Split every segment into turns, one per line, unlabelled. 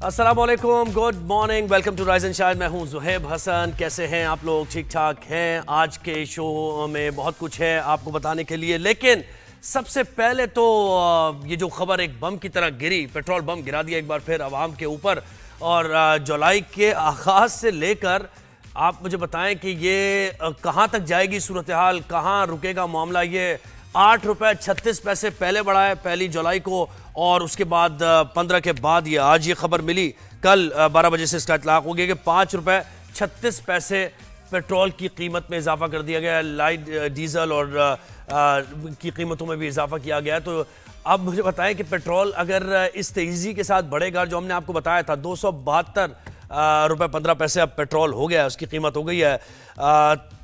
अस्सलाम वालेकुम, good morning, welcome to rise and shine. मैं हूं ज़ुहैब हसन। कैसे हैं आप लोग? ठीक ठाक हैं? आज के शो में बहुत कुछ है आपको बताने के लिए, लेकिन सबसे पहले तो ये जो खबर एक बम की तरह गिरी, पेट्रोल बम गिरा दिया एक बार फिर आवाम के ऊपर। और जुलाई के आगाज से लेकर आप मुझे बताएं कि ये कहां तक जाएगी सूरत हाल, कहां रुकेगा मामला। ये 8 रुपए 36 पैसे पहले बढ़ा है 1 जुलाई को, और उसके बाद 15 के बाद ये आज ये खबर मिली, कल 12 बजे से इसका इतलाक हो गया कि 5 रुपए 36 पैसे पेट्रोल की कीमत में इजाफा कर दिया गया। लाइट डीजल और की कीमतों में भी इजाफा किया गया। तो अब मुझे बताएं कि पेट्रोल अगर इस तेजी के साथ बढ़ेगा, जो हमने आपको बताया था 272 रुपए 15 पैसे अब पेट्रोल हो गया है, उसकी कीमत हो गई है,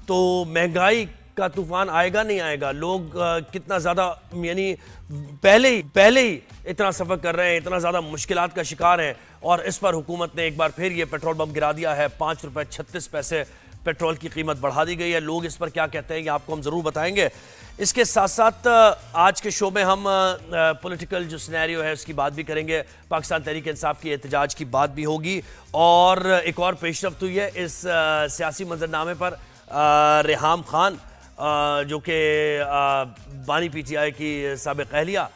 तो महंगाई का तूफान आएगा नहीं आएगा? लोग कितना ज्यादा, यानी पहले ही इतना सफर कर रहे हैं, इतना ज्यादा मुश्किलात का शिकार हैं, और इस पर हुकूमत ने एक बार फिर ये पेट्रोल बम गिरा दिया है। 5 रुपए 36 पैसे पेट्रोल की कीमत बढ़ा दी गई है। लोग इस पर क्या कहते हैं ये आपको हम जरूर बताएंगे। इसके साथ साथ आज के शो में हम पॉलिटिकल जो सिनेरियो है उसकी बात भी करेंगे, पाकिस्तान तहरीक इंसाफ की एहतजाज की बात भी होगी, और एक और पेशरफ्त हुई है इस सियासी मंजरनामे पर। रेहाम खान जो कि बानी पीटीआई की साबिक अहलिया,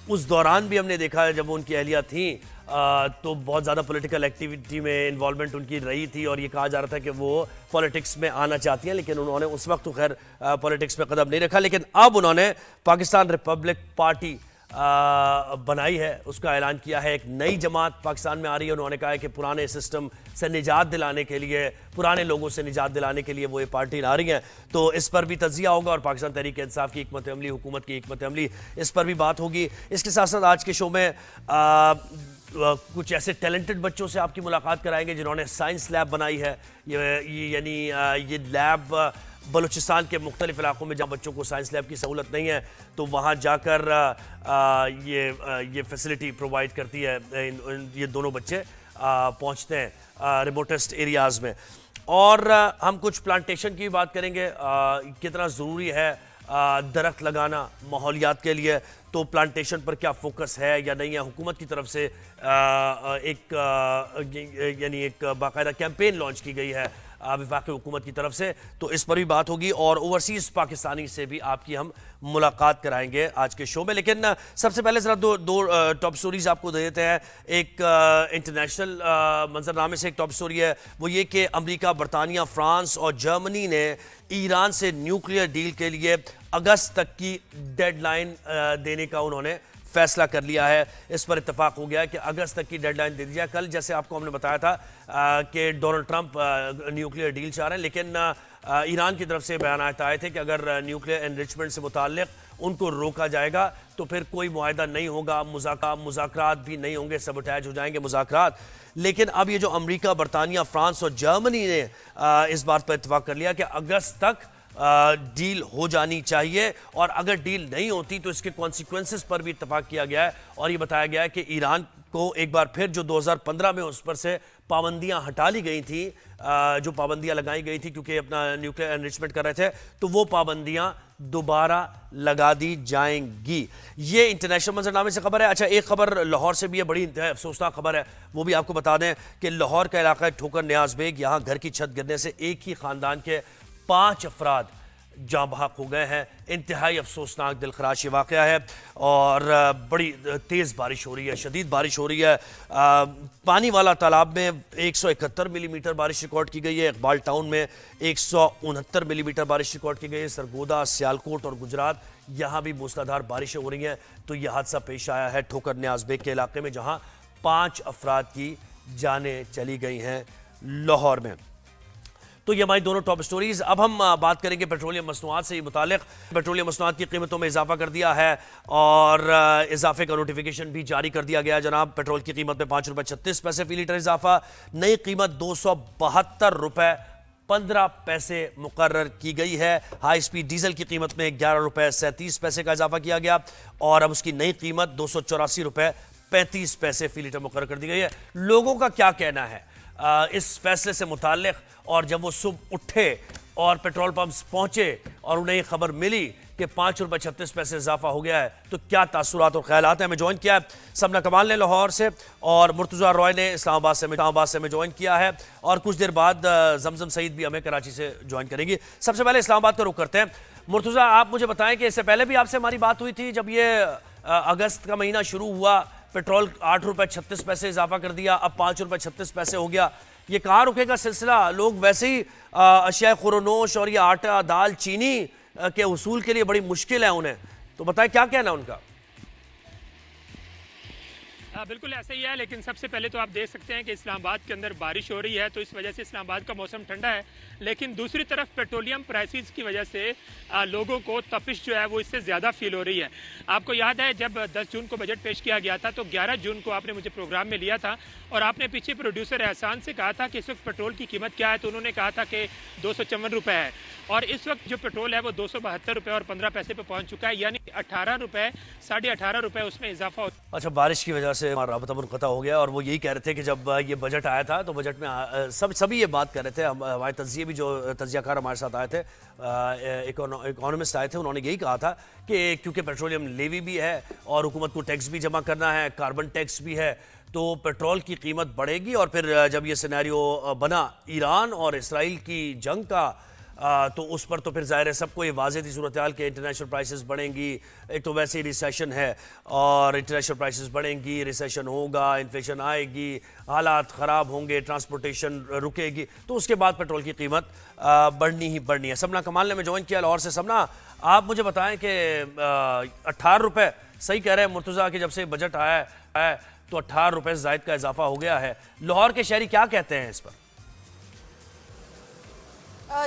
उस दौरान भी हमने देखा जब उनकी अहलिया थी तो बहुत ज़्यादा पॉलिटिकल एक्टिविटी में इन्वॉल्वमेंट उनकी रही थी, और ये कहा जा रहा था कि वो पॉलिटिक्स में आना चाहती हैं, लेकिन उन्होंने उस वक्त तो खैर पॉलिटिक्स में कदम नहीं रखा। लेकिन अब उन्होंने पाकिस्तान रिपब्लिक पार्टी बनाई है, उसका ऐलान किया है। एक नई जमात पाकिस्तान में आ रही है। उन्होंने कहा है कि पुराने सिस्टम से निजात दिलाने के लिए, पुराने लोगों से निजात दिलाने के लिए वो ये पार्टी ला रही है। तो इस पर भी तज्जिया होगा, और पाकिस्तान तहरीक इंसाफ की हिकमत अमली, हुकूमत की हिकमत अमली, इस पर भी बात होगी। इसके साथ साथ आज के शो में कुछ ऐसे टैलेंटेड बच्चों से आपकी मुलाकात कराएंगे जिन्होंने साइंस लैब बनाई है। ये लैब बलूचिस्तान के मुख्तलिफ इलाकों में जहाँ बच्चों को साइंस लैब की सहूलत नहीं है, तो वहाँ जाकर ये फैसिलिटी प्रोवाइड करती है। ये दोनों बच्चे पहुँचते हैं रिमोटेस्ट एरियाज़ में। और हम कुछ प्लांटेशन की बात करेंगे, कितना ज़रूरी है दरख्त लगाना माहौलियात के लिए। तो प्लांटेशन पर क्या फोकस है या नहीं है? हुकूमत की तरफ से एक बाकायदा कैंपेन लॉन्च की गई है वफाकी हुकूमत की तरफ से, तो इस पर भी बात होगी। और ओवरसीज़ पाकिस्तानी से भी आपकी हम मुलाकात कराएंगे आज के शो में। लेकिन सबसे पहले ज़रा दो टॉप स्टोरीज आपको दे देते हैं। एक इंटरनेशनल मंजरनामे से एक टॉप स्टोरी है, वो ये कि अमेरिका, बरतानिया, फ्रांस और जर्मनी ने ईरान से न्यूक्लियर डील के लिए अगस्त तक की डेडलाइन देने का उन्होंने फैसला कर लिया है। इस पर इत्तेफाक हो गया है कि अगस्त तक की डेडलाइन दे दी जाए। कल जैसे आपको हमने बताया था कि डोनाल्ड ट्रंप न्यूक्लियर डील चाह रहे हैं, लेकिन ईरान की तरफ से बयान आए थे कि अगर न्यूक्लियर एनरिचमेंट से मुताल्लिक उनको रोका जाएगा तो फिर कोई मुआहदा नहीं होगा, मुज़ाकरात भी नहीं होंगे, सबोटैज हो जाएंगे मुज़ाकरात। लेकिन अब ये जो अमेरिका, बरतानिया, फ्रांस और जर्मनी ने इस बात पर इत्तेफाक कर लिया कि अगस्त तक डील हो जानी चाहिए, और अगर डील नहीं होती तो इसके कॉन्सिक्वेंसेस पर भी इत्तेफाक किया गया है। और ये बताया गया है कि ईरान को एक बार फिर जो 2015 में उस पर से पाबंदियां हटा ली गई थी, जो पाबंदियां लगाई गई थी क्योंकि अपना न्यूक्लियर एनरिचमेंट कर रहे थे, तो वो पाबंदियां दोबारा लगा दी जाएंगी। ये इंटरनेशनल मंजरनामे से खबर है। अच्छा, एक खबर लाहौर से भी है, बड़ी अफसोसनाक खबर है, वो भी आपको बता दें कि लाहौर का इलाका ठोकर न्याज बेग, यहाँ घर की छत गिरने से एक ही खानदान के 5 अफराद जाँ बहक हो गए हैं। इंतहाई अफसोसनाक दिलखराश ये वाक़या है, और बड़ी तेज़ बारिश हो रही है, शदीद बारिश हो रही है। पानी वाला तालाब में 171 मिलीमीटर बारिश रिकॉर्ड की गई है। इकबाल टाउन में 169 मिलीमीटर बारिश रिकॉर्ड की गई है। सरगोदा, सियालकोट और गुजरात, यहाँ भी मूसलाधार बारिशें हो रही हैं। तो यह हादसा पेश आया है ठोकर न्याज बेग के इलाके में, जहाँ 5 अफराद की जानें चली गई हैं लाहौर में। तो ये हमारी दोनों टॉप स्टोरीज। अब हम बात करेंगे पेट्रोलियम मसनूआत से मुतालिक। पेट्रोलियम मसनूआत की कीमतों में इजाफा कर दिया है, और इजाफे का नोटिफिकेशन भी जारी कर दिया गया जनाब। पेट्रोल की कीमत में 5 रुपये 36 पैसे फी लीटर इजाफा, नई कीमत 272 रुपये 15 पैसे मुकर्रर की गई है। हाई स्पीड डीजल की कीमत में 11 रुपये 37 पैसे का इजाफा किया गया, और अब उसकी नई कीमत 284 रुपये 35 पैसे फी लीटर मुकर्रर कर दी गई है। लोगों का क्या कहना है इस फैसले से मुताल्लिक? और जब वो सुबह उठे और पेट्रोल पंप्स पहुंचे और उन्हें ये खबर मिली कि 5 रुपये 36 पैसे इजाफा हो गया है, तो क्या तासुरात और ख्यालात हैं। हमें ज्वाइन किया है सबना कमाल ने लाहौर से और मुर्तज़ा रॉय ने इस्लामाबाद से हमें ज्वाइन किया है, और कुछ देर बाद जमजम सईद भी हमें कराची से ज्वाइन करेंगी। सबसे पहले इस्लामाबाद का रुख करते हैं। मुर्तज़ा, आप मुझे बताएं कि इससे पहले भी आपसे हमारी बात हुई थी जब ये अगस्त का महीना शुरू हुआ, पेट्रोल 8 रुपये 36 पैसे इजाफा कर दिया, अब 5 रुपये 36 पैसे हो गया। ये कहाँ रुकेगा सिलसिला? लोग वैसे ही अशिया खुरोनोश और ये आटा दाल चीनी के उसूल के लिए बड़ी मुश्किल है उन्हें, तो बताएं क्या कहना उनका।
बिल्कुल ऐसा ही है, लेकिन सबसे पहले तो आप देख सकते हैं कि इस्लामाबाद के अंदर बारिश हो रही है, तो इस वजह से इस्लामाबाद का मौसम ठंडा है। लेकिन दूसरी तरफ पेट्रोलियम प्राइसेस की वजह से लोगों को तपिश जो है वो इससे ज़्यादा फील हो रही है। आपको याद है जब 10 जून को बजट पेश किया गया था तो 11 जून को आपने मुझे प्रोग्राम में लिया था और आपने पीछे प्रोड्यूसर एहसान से कहा था कि इस वक्त पेट्रोल की कीमत क्या है, तो उन्होंने कहा था कि 254 रुपये है, और इस वक्त जो पेट्रोल है वो 272 रुपये और 15 पैसे पे पहुंच चुका है, यानी 18 रुपये 18.5 रुपये उसमें इजाफा हो।
अच्छा, बारिश की वजह से हमारा राबता मुनक़ता हो गया, और वो यही कह रहे थे कि जब ये बजट आया था तो बजट में सभी ये बात कर रहे थे। हमारे तज्जिए भी जो तज्जियाकार हमारे साथ आए थे, इकोनॉमिस्ट आए थे, उन्होंने यही कहा था कि क्योंकि पेट्रोलियम लेवी भी है और हुकूमत को टैक्स भी जमा करना है, कार्बन टैक्स भी है, तो पेट्रोल की कीमत बढ़ेगी। और फिर जब ये सिनेरियो बना ईरान और इसराइल की जंग का, तो उस पर तो फिर ज़ाहिर है सबको ये वाज़ेह थी सूरत हाल के इंटरनेशनल प्राइसेस बढ़ेंगी। एक तो वैसे ही रिसेशन है और इंटरनेशनल प्राइसेस बढ़ेंगी, रिसेशन होगा, इन्फ्लेशन आएगी, हालात ख़राब होंगे, ट्रांसपोर्टेशन रुकेगी, तो उसके बाद पेट्रोल की कीमत बढ़नी ही बढ़नी है। सबना कमाल ने मैं ज्वाइन किया लाहौर से। सबना, आप मुझे बताएं कि 18 रुपये सही कह रहे हैं मुर्तज़ा कि जब से बजट आया है तो 18 रुपये ज़ायद का इजाफा हो गया है। लाहौर के शहरी क्या कहते हैं इस पर?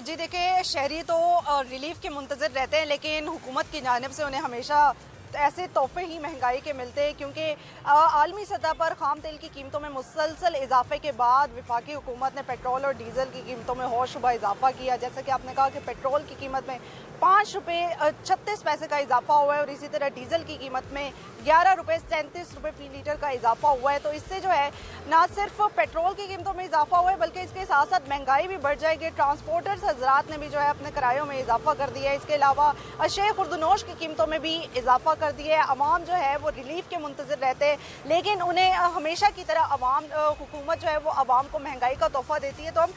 जी देखिए, शहरी तो रिलीफ के मुंतज़िर रहते हैं, लेकिन हुकूमत की जानिब से उन्हें हमेशा ऐसे तोहफे ही महंगाई के मिलते हैं, क्योंकि आलमी सतह पर खाम तेल की कीमतों में मुसलसल इजाफे के बाद वफाकी हुकूमत ने पेट्रोल और डीजल की कीमतों में होशुबा इजाफा किया। जैसा कि आपने कहा कि पेट्रोल की कीमत में 5 रुपये 36 पैसे का इजाफा हुआ है और इसी तरह डीजल की कीमत में 11 रुपये 37 रुपये फी लीटर का इजाफा हुआ है। तो इससे जो है ना सिर्फ पेट्रोल की कीमतों में इजाफा हुआ है, बल्कि इसके साथ साथ महंगाई भी बढ़ जाएगी। ट्रांसपोर्टर्स हजरात ने भी जो है अपने किरायों में इजाफा कर दिया है। इसके अलावा अशिया खुर्दनोश की कीमतों में भी इजाफा कर दिया है। अवाम जो है वो रिलीफ के मुंतज़िर रहते हैं, लेकिन उन्हें हमेशा की तरह हुकूमत जो है वो अवाम को महंगाई का तोहफा देती है। तो हम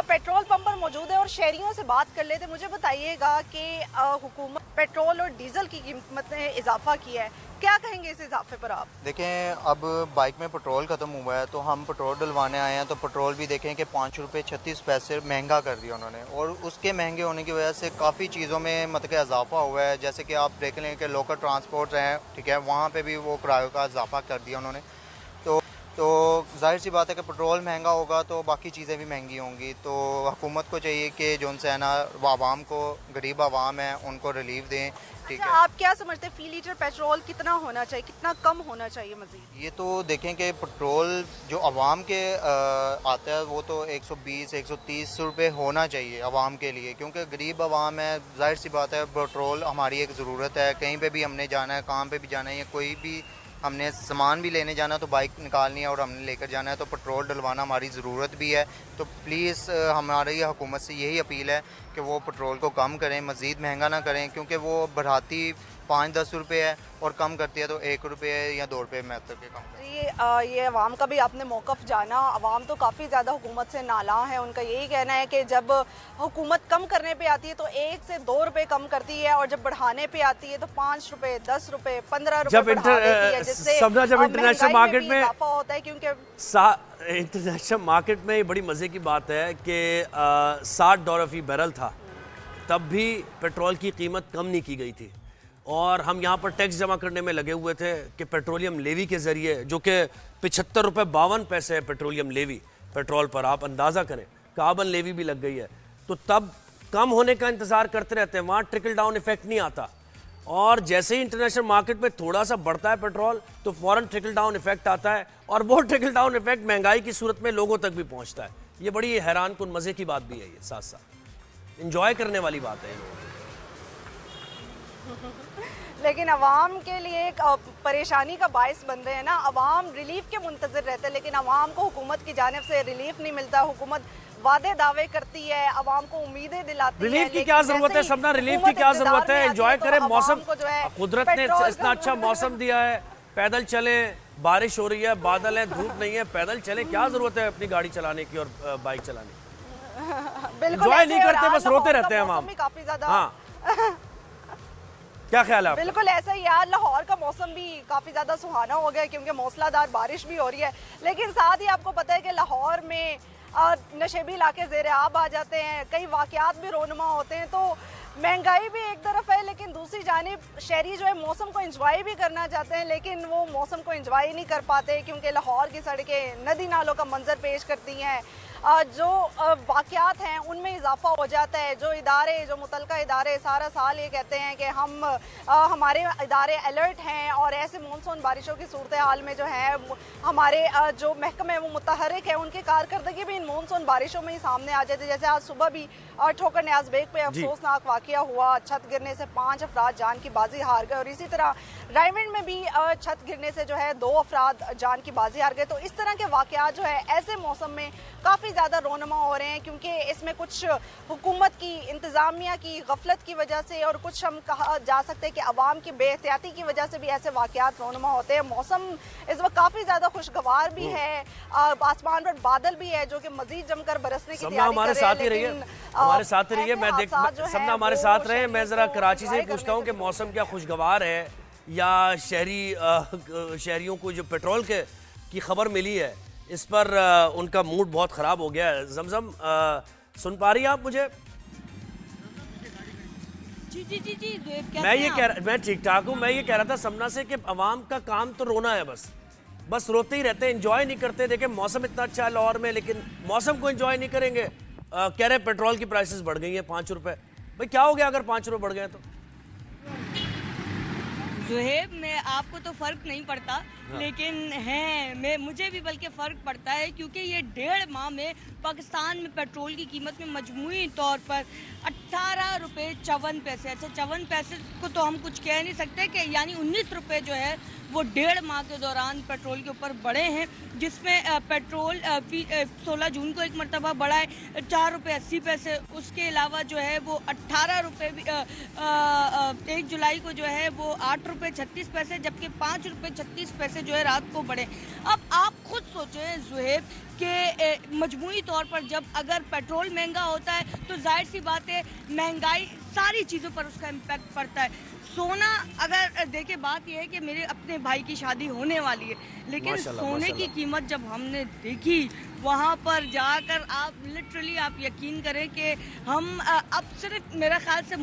पेट्रोल पंप पर मौजूद है और शहरियों से बात कर लेते। मुझे बताइएगा कि हुकूमत पेट्रोल और डीजल की कीमत में इजाफा किया है, क्या कहेंगे इस इजाफे पर आप?
देखें, अब बाइक में पेट्रोल ख़त्म हुआ है तो हम पेट्रोल डलवाने आए हैं, तो पेट्रोल भी देखें कि 5 रुपये 36 पैसे महंगा कर दिया उन्होंने, और उसके महंगे होने की वजह से काफ़ी चीज़ों में मतलब कि इजाफा हुआ है। जैसे कि आप देख लें कि लोकल ट्रांसपोर्ट हैं, ठीक है, वहाँ पे भी वो किरायों का इजाफा कर दिया उन्होंने। तो जाहिर सी बात है कि पेट्रोल महंगा होगा तो बाकी चीज़ें भी महंगी होंगी। तो हुकूमत को चाहिए कि जो उनसे है ना, वो आवाम को, गरीब आवाम है, उनको रिलीफ दें। ठीक है,
आप क्या समझते हैं फी लीटर पेट्रोल कितना होना चाहिए, कितना कम होना चाहिए मजीद?
ये तो देखें कि पेट्रोल जो आवाम के आता है वो तो 120-130 रुपये होना चाहिए आवाम के लिए, क्योंकि गरीब आवाम है। जाहिर सी बात है पेट्रोल हमारी एक ज़रूरत है, कहीं पे भी हमने जाना है, काम पे भी जाना है, या कोई भी हमने सामान भी लेने जाना तो बाइक निकालनी है और हमने लेकर जाना है, तो पेट्रोल डलवाना हमारी ज़रूरत भी है। तो प्लीज़ हमारी हुकूमत से यही अपील है कि वो पेट्रोल को कम करें, मज़ीद महंगा ना करें, क्योंकि वो बढ़ाती 5-10 रुपये है और कम करती है तो 1 रुपये या 2 रुपये में तक के कम।
ये अवाम का भी आपने मौक़िफ़ जाना। अवाम तो काफ़ी ज़्यादा हुकूमत से नालां है। उनका यही कहना है कि जब हुकूमत कम करने पे आती है तो 1 से 2 रुपये कम करती है, और जब बढ़ाने पे आती है तो 5 रुपये 10 रुपये 15 रुपये बढ़ा देती है, जिससे
जब इंटरनेशनल मार्केट में
इजाफा होता है। क्योंकि
इंटरनेशनल मार्केट में बड़ी मज़े की बात है कि $60 फी बैरल था, तब भी पेट्रोल की कीमत कम नहीं की गई थी, और हम यहाँ पर टैक्स जमा करने में लगे हुए थे कि पेट्रोलियम लेवी के ज़रिए, जो कि 75 रुपये 52 पैसे है पेट्रोलियम लेवी पेट्रोल पर, आप अंदाज़ा करें, कार्बन लेवी भी लग गई है, तो तब कम होने का इंतज़ार करते रहते हैं, वहाँ ट्रिकल डाउन इफेक्ट नहीं आता। और जैसे ही इंटरनेशनल मार्केट में थोड़ा सा बढ़ता है पेट्रोल तो फ़ौरन ट्रिकल डाउन इफेक्ट आता है, और वो ट्रिकल डाउन इफेक्ट महंगाई की सूरत में लोगों तक भी पहुँचता है। ये बड़ी हैरान कुन मज़े की बात भी है, ये साथ साथ इंजॉय करने वाली बात है।
लेकिन अवाम के लिए एक परेशानी का बायस बन रहे हैं ना। अवाम रिलीफ के मुंतज़िर रहते हैं, लेकिन अवाम को हुकूमत की जानिब से रिलीफ नहीं मिलता। हुकूमत वादे दावे करती है, आवाम को उम्मीदें दिलाती है।
रिलीफ की क्या जरूरत है सबना, रिलीफ की क्या जरूरत है? एंजॉय करें मौसम, कुदरत ने इतना अच्छा मौसम दिया है, पैदल चले, बारिश हो रही है, बादल है, धूप नहीं है, पैदल चले, क्या जरूरत है अपनी गाड़ी चलाने की और बाइक चलाने की? एंजॉय नहीं करते, बस रोते रहते हैं हम।
काफी ज्यादा
हाँ क्या ख्याल है?
बिल्कुल ऐसा ही यार, लाहौर का मौसम भी काफ़ी ज़्यादा सुहाना हो गया क्योंकि मौसलाधार बारिश भी हो रही है, लेकिन साथ ही आपको पता है कि लाहौर में नशेबी इलाके ज़ेर आब आ जाते हैं, कई वाक़यात भी रोनुमा होते हैं, तो महंगाई भी एक तरफ है, लेकिन दूसरी जानिब शहरी जो है मौसम को एंजॉय भी करना चाहते हैं, लेकिन वो मौसम को एंजॉय नहीं कर पाते क्योंकि लाहौर की सड़कें नदी नालों का मंजर पेश करती हैं। जो वाक़यात हैं उनमें इजाफा हो जाता है। जो इदारे, जो मुतलका इदारे सारा साल ये कहते हैं कि हमारे इदारे अलर्ट हैं और ऐसे मानसून बारिशों की सूरत हाल में जो है हमारे जो महकमे है वो मुतहरिक है, उनकी कारकर्दगी भी इन मानसून बारिशों में ही सामने आ जाती है। जैसे आज सुबह भी ठोकर न्याज बेग पे अफसोसनाक वाक़या हुआ, छत गिरने से 5 अफराद जान की बाजी हार गए, और इसी तरह रायविंड में भी छत गिरने से जो है 2 अफराद जान की बाजी हार गए। तो इस तरह के वाक़यात जो है ऐसे मौसम में काफ़ी ज़्यादा रोनमा हो रहे हैं क्योंकि इसमें कुछ हुकूमत की, इंतज़ामिया की गफलत की वजह से, और कुछ हम कहा जा सकते हैं कि अवाम की बेहतियाती की वजह से भी ऐसे वाक़यात रोनमा होते हैं। मौसम इस वक्त काफ़ी ज़्यादा खुशगवार भी है, आसमान पर बादल भी है जो कि मज़ीद जमकर बरसने की तैयारी
हमारे साथ ही रहिए, हमारे साथ ही रहिए। मैं देख सबना हमारे साथ रहे। मैं ज़रा कराची से पूछता हूँ कि मौसम क्या खुशगवार है या शहरियों को जो पेट्रोल की खबर मिली है इस पर उनका मूड बहुत ख़राब हो गया है? जमजम सुन पा रही हैं आप मुझे?
जी
मैं ठीक ठाक हूँ। मैं ये कह रहा था समना से कि अवाम का काम तो रोना है, बस रोते ही रहते हैं, एंजॉय नहीं करते। देखें मौसम इतना अच्छा है लाहौर में, लेकिन मौसम को एंजॉय नहीं करेंगे। कह रहे पेट्रोल की प्राइसेस बढ़ गई हैं 5 रुपए। भाई क्या हो गया अगर 5 रुपए बढ़ गए तो?
ज़ुहैब में आपको तो फ़र्क नहीं पड़ता, लेकिन मुझे भी बल्कि फ़र्क पड़ता है क्योंकि ये 1.5 माह में पाकिस्तान में पेट्रोल की कीमत में मजमूई तौर पर 18 रुपये 54 पैसे, अच्छा 54 पैसे को तो हम कुछ कह नहीं सकते कि यानी 19 रुपये जो है वो 1.5 माह के दौरान पेट्रोल के ऊपर बढ़े हैं, जिसमें पेट्रोल 16 जून को एक मरतबा बढ़ा है 4 रुपये 80 पैसे। उसके अलावा जो है वो 18 रुपये 1 जुलाई को जो है वो 8 रुपये 36 पैसे, जबकि 5 रुपये 36 पैसे जो है रात को बढ़े। अब आप खुद सोचें ज़ुहैब कि मजमूई तौर पर जब अगर पेट्रोल महंगा होता है तो जाहिर सी बात है महंगाई सारी चीज़ों पर उसका इम्पैक्ट पड़ता है। सोना, अगर देखे बात यह है कि मेरे अपने भाई की शादी होने वाली है, लेकिन सोने की कीमत जब हमने देखी वहाँ पर जाकर आप लिटरली आप यकीन करें कि हम अब सिर्फ मेरा ख्याल से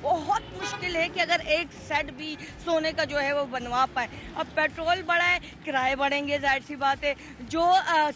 बहुत मुश्किल है कि अगर एक सेट भी सोने का जो है वो बनवा पाए। अब पेट्रोल बढ़ा है, किराए बढ़ेंगे, जाहिर सी बात है। जो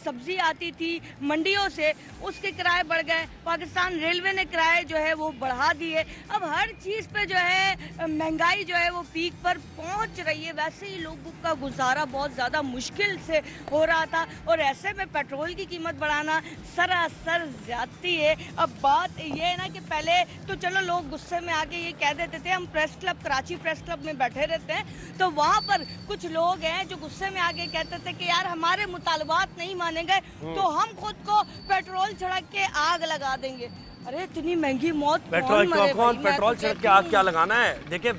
सब्जी आती थी मंडियों से उसके किराए बढ़ गए, पाकिस्तान रेलवे ने किराए जो है वो बढ़ा दिए। अब हर चीज़ पे जो है महंगाई जो है वो पीक पर पहुंच रही है। वैसे ही लोगों का गुजारा बहुत ज़्यादा मुश्किल से हो रहा था और ऐसे में पेट्रोल की कीमत बढ़ाना सरासर ज्यादती है। अब बात ये है ना कि पहले तो चलो लोग गुस्से में आके ये कह देते थे, हम press club, Karachi press club में बैठे रहते हैं तो वहाँ पर कुछ लोग हैं जो गुस्से में आके कहते थे कि यार हमारे मुतालबात नहीं माने गए तो हम खुद को पेट्रोल छिड़क के आग लगा देंगे। अरे इतनी महंगी मौत
कौन पेट्रोल छिड़क के आग क्या लगाना है? देखिए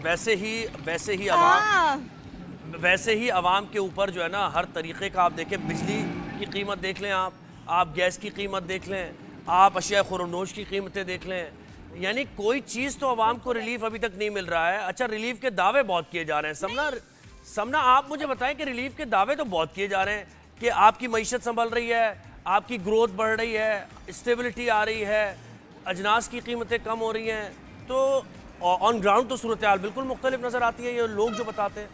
वैसे ही अवाम के ऊपर जो है ना हर तरीके का, आप देखें बिजली की कीमत देख लें, आप गैस की कीमत देख लें, आप अशिया खुरनोश की कीमतें देख लें, यानी कोई चीज़ तो अवाम को रिलीफ अभी तक नहीं मिल रहा है। अच्छा, रिलीफ के दावे बहुत किए जा रहे हैं। समना आप मुझे बताएं कि रिलीफ के दावे तो बहुत किए जा रहे हैं कि आपकी मईशत संभल रही है, आपकी ग्रोथ बढ़ रही है, स्टेबिलिटी आ रही है, अजनास की कीमतें कम हो रही हैं, तो ऑन ग्राउंड तो सूरत हाल बिल्कुल मुख्तलिफ नज़र आती है ये लोग जो बताते हैं।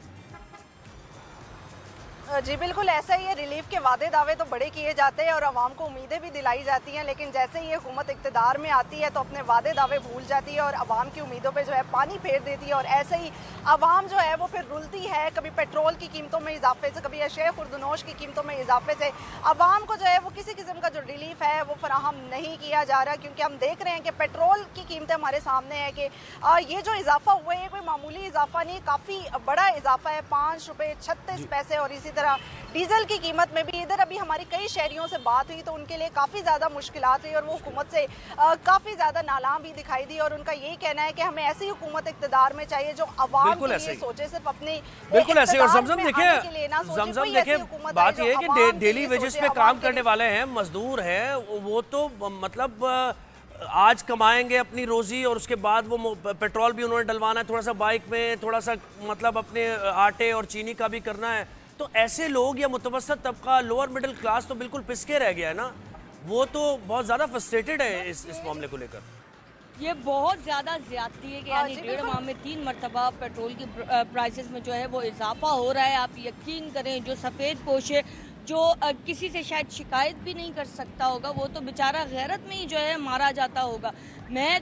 जी बिल्कुल ऐसा ही है। रिलीफ के वादे दावे तो बड़े किए जाते हैं और आवाम को उम्मीदें भी दिलाई जाती हैं, लेकिन जैसे ही ये हुकूमत इक़्तिदार में आती है तो अपने वादे दावे भूल जाती है और आवाम की उम्मीदों पे जो है पानी फेर देती है और ऐसे ही आवाम जो है वो फिर रुलती है, कभी पेट्रोल की कीमतों में इजाफे से, कभी अशे खुर्दनोश की कीमतों में इजाफे से आवाम को जो है वो किसी किस्म का जो रिलीफ है वो फराहम नहीं किया जा रहा, क्योंकि हम देख रहे हैं कि पेट्रोल की कीमतें हमारे सामने है कि ये जो इजाफा हुआ है कोई मामूली इजाफा नहीं, काफ़ी बड़ा इजाफा है, 5 रुपये 36 पैसे। और इसी तरह डीजल की कीमत में भी इधर अभी हमारी कई शहरियों से बात हुई तो उनके लिए काफ़ी ज़्यादा मुश्किलात हुई और वो हुकूमत से काफ़ी ज़्यादा नालाम भी दिखाई दी, और उनका यही कहना है कि हमें ऐसी हुकूमत इक़्तिदार में चाहिए जो आवाम के लिए सोचे, सिर्फ अपनी
बिल्कुल ऐसे। और जमजम देखिए, जमजम देखिए, बात यह है कि डेली वेजेस पे काम करने वाले हैं, मजदूर हैं, वो तो मतलब आज कमाएंगे अपनी रोजी और उसके बाद वो पेट्रोल भी उन्होंने डलवाना है, थोड़ा सा बाइक में, थोड़ा सा मतलब अपने आटे और चीनी का भी करना है। तो ऐसे लोग या मुतवस्सत तबका, लोअर मिडिल क्लास तो बिल्कुल पिसके रह गया है ना, वो तो बहुत ज़्यादा फ्रस्ट्रेटेड है इस मामले को लेकर।
ये बहुत ज़्यादा ज्यादती है कि यानी 1.5 माह में 3 मरतबा पेट्रोल की प्राइसेस में जो है वो इजाफा हो रहा है। आप यकीन करें जो सफ़ेद पोश है, जो किसी से शायद शिकायत भी नहीं कर सकता होगा, वो तो बेचारा गैरत में ही जो है मारा जाता होगा। मैं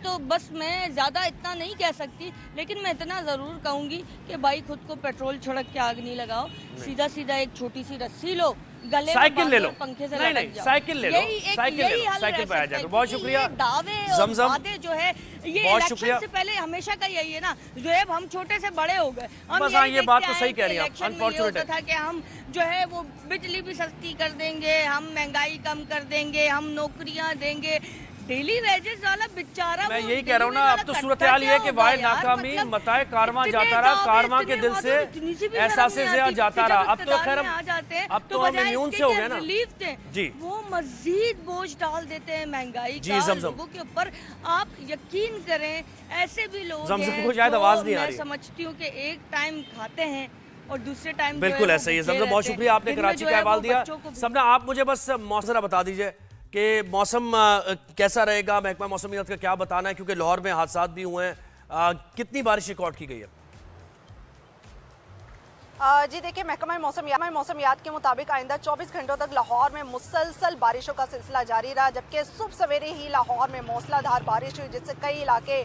ज़्यादा इतना नहीं कह सकती, लेकिन मैं इतना ज़रूर कहूँगी कि भाई खुद को पेट्रोल छिड़क के आग नहीं लगाओ, सीधा सीधा एक छोटी सी रस्सी लो, गले
साइकिल ले लो,
पंखे से
नहीं साइकिल ले लो, साइकिल पे आ जाए। बहुत शुक्रिया
जमजम, जो है ये
इलेक्शन
से पहले हमेशा का यही है ना, जो है हम छोटे से बड़े हो गए,
बस हाँ ये बात तो सही कह रही हैं, अनफॉर्चुनेट
था कि हम जो है वो बिजली भी सस्ती कर देंगे, हम महंगाई कम कर देंगे, हम नौकरियां देंगे, डेली वेजेस वाला बेचारा।
मैं यही कह रहा हूँ ना, अब तो सूरत हाल ये है कि वाहिद नाकामी मताए कारवां जाता रहा, कारवां के दिल से एहसासे से जाता रहा। अब तो खैर अब तो हम इम्यून से हो गए ना
रिलीफ थे जी, वो मजीद बोझ डाल देते हैं महंगाई का लोगों के ऊपर। आप यकीन करें ऐसे भी लोग हैं,
शायद आवाज नहीं आ रही,
मैं समझती हूँ कि एक टाइम खाते हैं और दूसरे टाइम
बिल्कुल ऐसा ही है। जमजम बहुत शुक्रिया, आपने कराची का अहवाल दिया। सबना आप मुझे बस मौसम बता दीजिए कि मौसम कैसा रहेगा, महकमा मौसमियात का क्या बताना है, क्योंकि लाहौर में हादसात भी हुए हैं। कितनी बारिश रिकॉर्ड की गई है?
जी देखिए, महकमा मौसमियात के मुताबिक आइंदा 24 घंटों तक लाहौर में मुसलसल बारिशों का सिलसिला जारी रहा, जबकि सुबह सवेरे ही लाहौर में मूसलाधार बारिश हुई, जिससे कई इलाके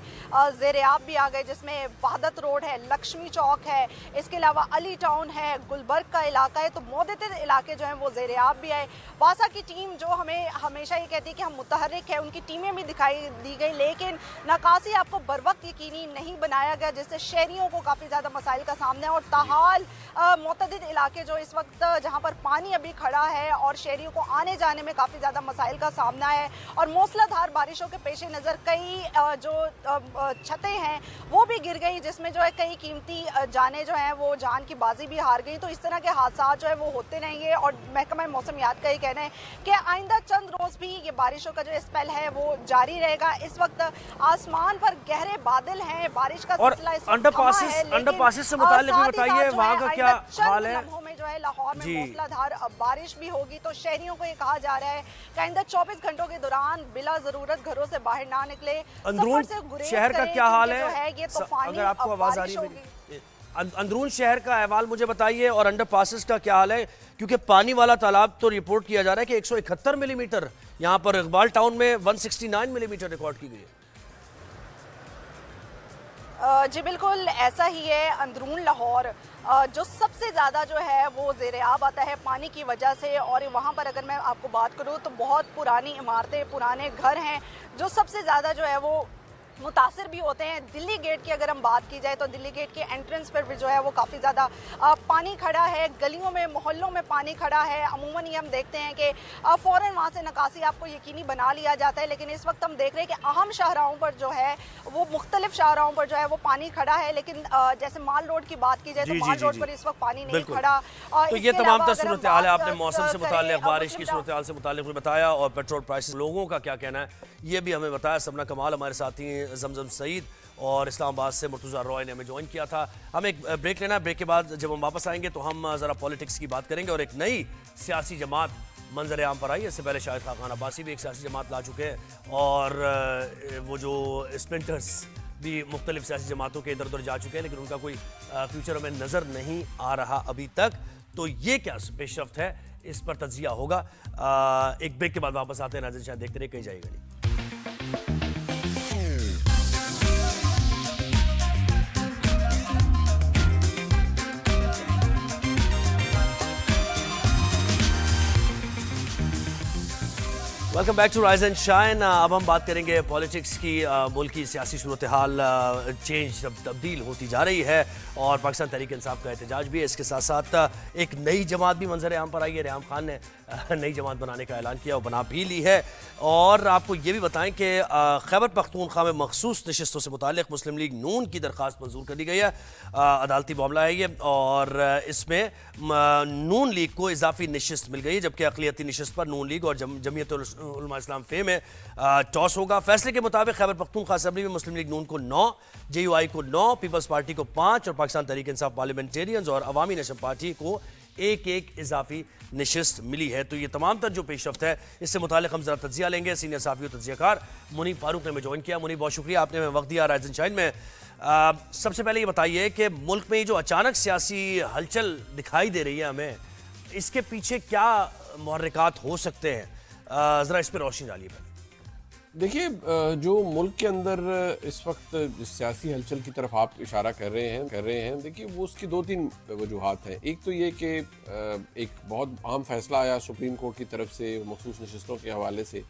ज़ेर-ए-आब भी आ गए, जिसमें वहादत रोड है, लक्ष्मी चौक है, इसके अलावा अली टाउन है, गुलबर्ग का इलाका है, तो मुतअद्दिद इलाके जो हैं वो ज़ेर-ए-आब भी आए। वासा की टीम जो हमें हमेशा ये कहती है कि हम मुतहर्रिक है, उनकी टीमें भी दिखाई दी गई, लेकिन नकासी आपको बर वक्त यकीनी नहीं बनाया गया, जिससे शहरियों को काफ़ी ज़्यादा मसाइल का सामना है। और ताहाल मुतअद्दिद इलाके जो इस वक्त जहां पर पानी अभी खड़ा है और शहरियों को आने जाने में काफ़ी ज़्यादा मसाइल का सामना है, और मूसलाधार बारिशों के पेश नज़र कई जो छतें हैं वो भी गिर गई, जिसमें जो है कई कीमती जानें जो हैं वो जान की बाजी भी हार गई। तो इस तरह के हादसा जो है वो होते रहेंगे, और महकमा मौसमियात का ये कहना है कि आइंदा चंद रोज़ भी ये बारिशों का जो स्पेल है वो जारी रहेगा। इस वक्त आसमान पर गहरे बादल हैं, बारिश का सिलसिला इस वक्त थमा है,
अंडरपासेस से मुताल्लिक भी बताइए वहाँ का क्या हाल है?
में जो है लाहौर में मूसलाधार बारिश भी होगी, तो शहरियों को ये कहा जा रहा है कि आइंदा 24 घंटों के दौरान बिला जरूरत घरों से बाहर ना निकले।
अंदरून शहर का क्या हाल है?
ये तूफानी
अगर आपको आवाज आ रही है, अंदरून शहर का अहवाल मुझे बताइए, और अंडरपासेस का क्या हाल है, क्योंकि पानी वाला तालाब तो रिपोर्ट किया जा रहा है कि 171 मिलीमीटर यहाँ पर इकबाल टाउन में 169 मिलीमीटर रिकॉर्ड की गई है।
जी बिल्कुल ऐसा ही है। अंदरून लाहौर जो सबसे ज़्यादा जो है वो ज़ेर-ए-आब आता है पानी की वजह से, और वहाँ पर अगर मैं आपको बात करूँ तो बहुत पुरानी इमारतें, पुराने घर हैं जो सबसे ज़्यादा जो है वो मुतासिर भी होते हैं। दिल्ली गेट की अगर हम बात की जाए तो दिल्ली गेट के एंट्रेंस पर भी जो है वो काफ़ी ज़्यादा पानी खड़ा है, गलियों में मोहल्लों में पानी खड़ा है। अमूमन ये हम देखते हैं कि फ़ौरन वहाँ से निकासी आपको यकीनी बना लिया जाता है, लेकिन इस वक्त हम देख रहे हैं कि अहम शाहराहों पर जो है वो मुख्तलिफ शाहराहों पर जो है वो पानी खड़ा है, लेकिन जैसे माल रोड की बात की जाए तो माल रोड पर इस वक्त पानी नहीं खड़ा।
तो ये तमाम सूरत हाल है, आपने मौसम से मुताल्लिक, बारिश की सूरत हाल से मुताल्लिक बताया, और पेट्रोल प्राइस लोगों का क्या कहना है ये भी हमें बताया। सबना कमाल हमारे साथी जमजम सईद और इस्लामाबाद से मुर्तज़ा रॉय ने हमें ज्वाइन किया था। हम एक ब्रेक लेना है, ब्रेक के बाद जब हम वापस आएंगे तो हम ज़रा पॉलिटिक्स की बात करेंगे और एक नई सियासी जमात मंजर आम पर आई। इससे पहले शाहिद खान अब्बासी भी एक सियासी जमात ला चुके हैं, और वो जो स्प्लिंटर्स भी मुख्तलिफ सियासी जमातों के इधर उधर जा चुके हैं, लेकिन उनका कोई फ्यूचर हमें नज़र नहीं आ रहा अभी तक। तो ये क्या पेशरफ्त है, इस पर तज्जिया होगा। एक ब्रेक के बाद वापस आते हैं। नाज़रीन शायद देखते रहे, कहीं जाएगा नहीं। Welcome back to rise and shine. अब हम बात करेंगे पॉलिटिक्स की। मुल्क की सियासी सूरत हाल चेंज तब्दील होती जा रही है और पाकिस्तान तहरीक इंसाफ का एहतजाज भी है। इसके साथ साथ एक नई जमात भी मंजर आम पर आई है। रेहाम खान ने नई जमात बनाने का ऐलान किया और बना भी ली है। और आपको ये भी बताएं कि खैबर पख्तूनख्वा में मखसूस नशिस्तों से मुतालिक मुस्लिम लीग नून की दरख्वास्त मंजूर कर दी गई है। अदालती मामला है ये और इसमें नून लीग को इजाफी नशिस्त मिल गई है, जबकि अक़लियती नशिस्त पर नून लीग और जमीयत उलमा इस्लाम फे में टॉस होगा। फैसले के मुताबिक खैबर पख्तूनख्वा असेंबली में मुस्लिम लीग नून को 9, JUI को 9, पीपल्स पार्टी को 5 और पाकिस्तान तहरीक इंसाफ पार्लियामेंटेरियंस और अवामी नेशनल पार्टी को एक इजाफी नशिस्त मिली है। तो ये तमाम तर जो पेशरफ्त है, इससे मुतालिक हम जरा तज्जिया लेंगे। सीनियर साफी और तज्जियाकार मुनीब फारूक ने हमें ज्वाइन किया। मुनीब, बहुत शुक्रिया, आपने हमें वक्त दिया राइज एंड शाइन में। सबसे पहले ये बताइए कि मुल्क में ये जो अचानक सियासी हलचल दिखाई दे रही है हमें, इसके पीछे क्या मुहर्रिकात हो सकते हैं? ज़रा इस पर रोशनी डालिए पहले।
देखिए, जो मुल्क के अंदर इस वक्त सियासी हलचल की तरफ आप इशारा कर रहे हैं, देखिए वो उसकी 2-3 वजूहात हैं। एक तो ये कि एक बहुत अहम फैसला आया सुप्रीम कोर्ट की तरफ से मखसूस नशिस्तों के हवाले से,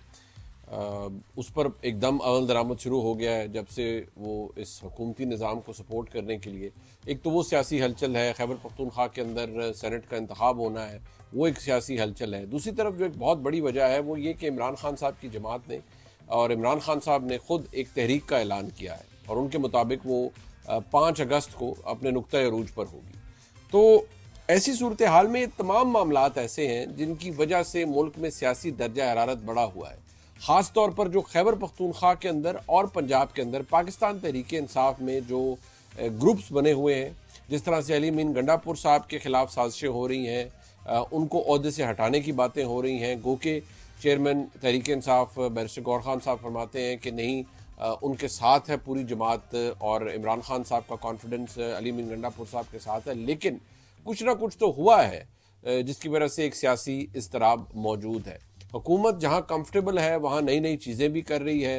उस पर एकदम अमल दरामद शुरू हो गया है जब से वो इस हुकूमती निज़ाम को सपोर्ट करने के लिए। एक तो वो सियासी हलचल है, खैबर पख्तूनख्वा के अंदर सेनेट का इंतखाब होना है, वो एक सियासी हलचल है। दूसरी तरफ जो एक बहुत बड़ी वजह है वो ये कि इमरान खान साहब की जमात ने और इमरान खान साहब ने खुद एक तहरीक का ऐलान किया है और उनके मुताबिक वो 5 अगस्त को अपने नुक्ता अरूज पर होगी। तो ऐसी सूरत हाल में तमाम मामलात ऐसे हैं जिनकी वजह से मुल्क में सियासी दर्जा हरारत बढ़ा हुआ है। ख़ास तौर पर जो खैबर पख्तूनख्वा के अंदर और पंजाब के अंदर पाकिस्तान तहरीक इंसाफ में जो ग्रुप्स बने हुए हैं, जिस तरह से अली मीन गंडापुर साहब के खिलाफ साजिशें हो रही हैं, उनको ओहदे से हटाने की बातें हो रही हैं। गो के चेयरमैन तहरीक इंसाफ बैरिस्टर गौर खान साहब फरमाते हैं कि नहीं, उनके साथ है पूरी जमात और इमरान खान साहब का कॉन्फिडेंस अली मीन गंडापुर साहब के साथ है। लेकिन कुछ ना कुछ तो हुआ है जिसकी वजह से एक सियासी इज़्तिराब मौजूद है। हुकूमत जहां कंफर्टेबल है वहां नई नई चीज़ें भी कर रही है।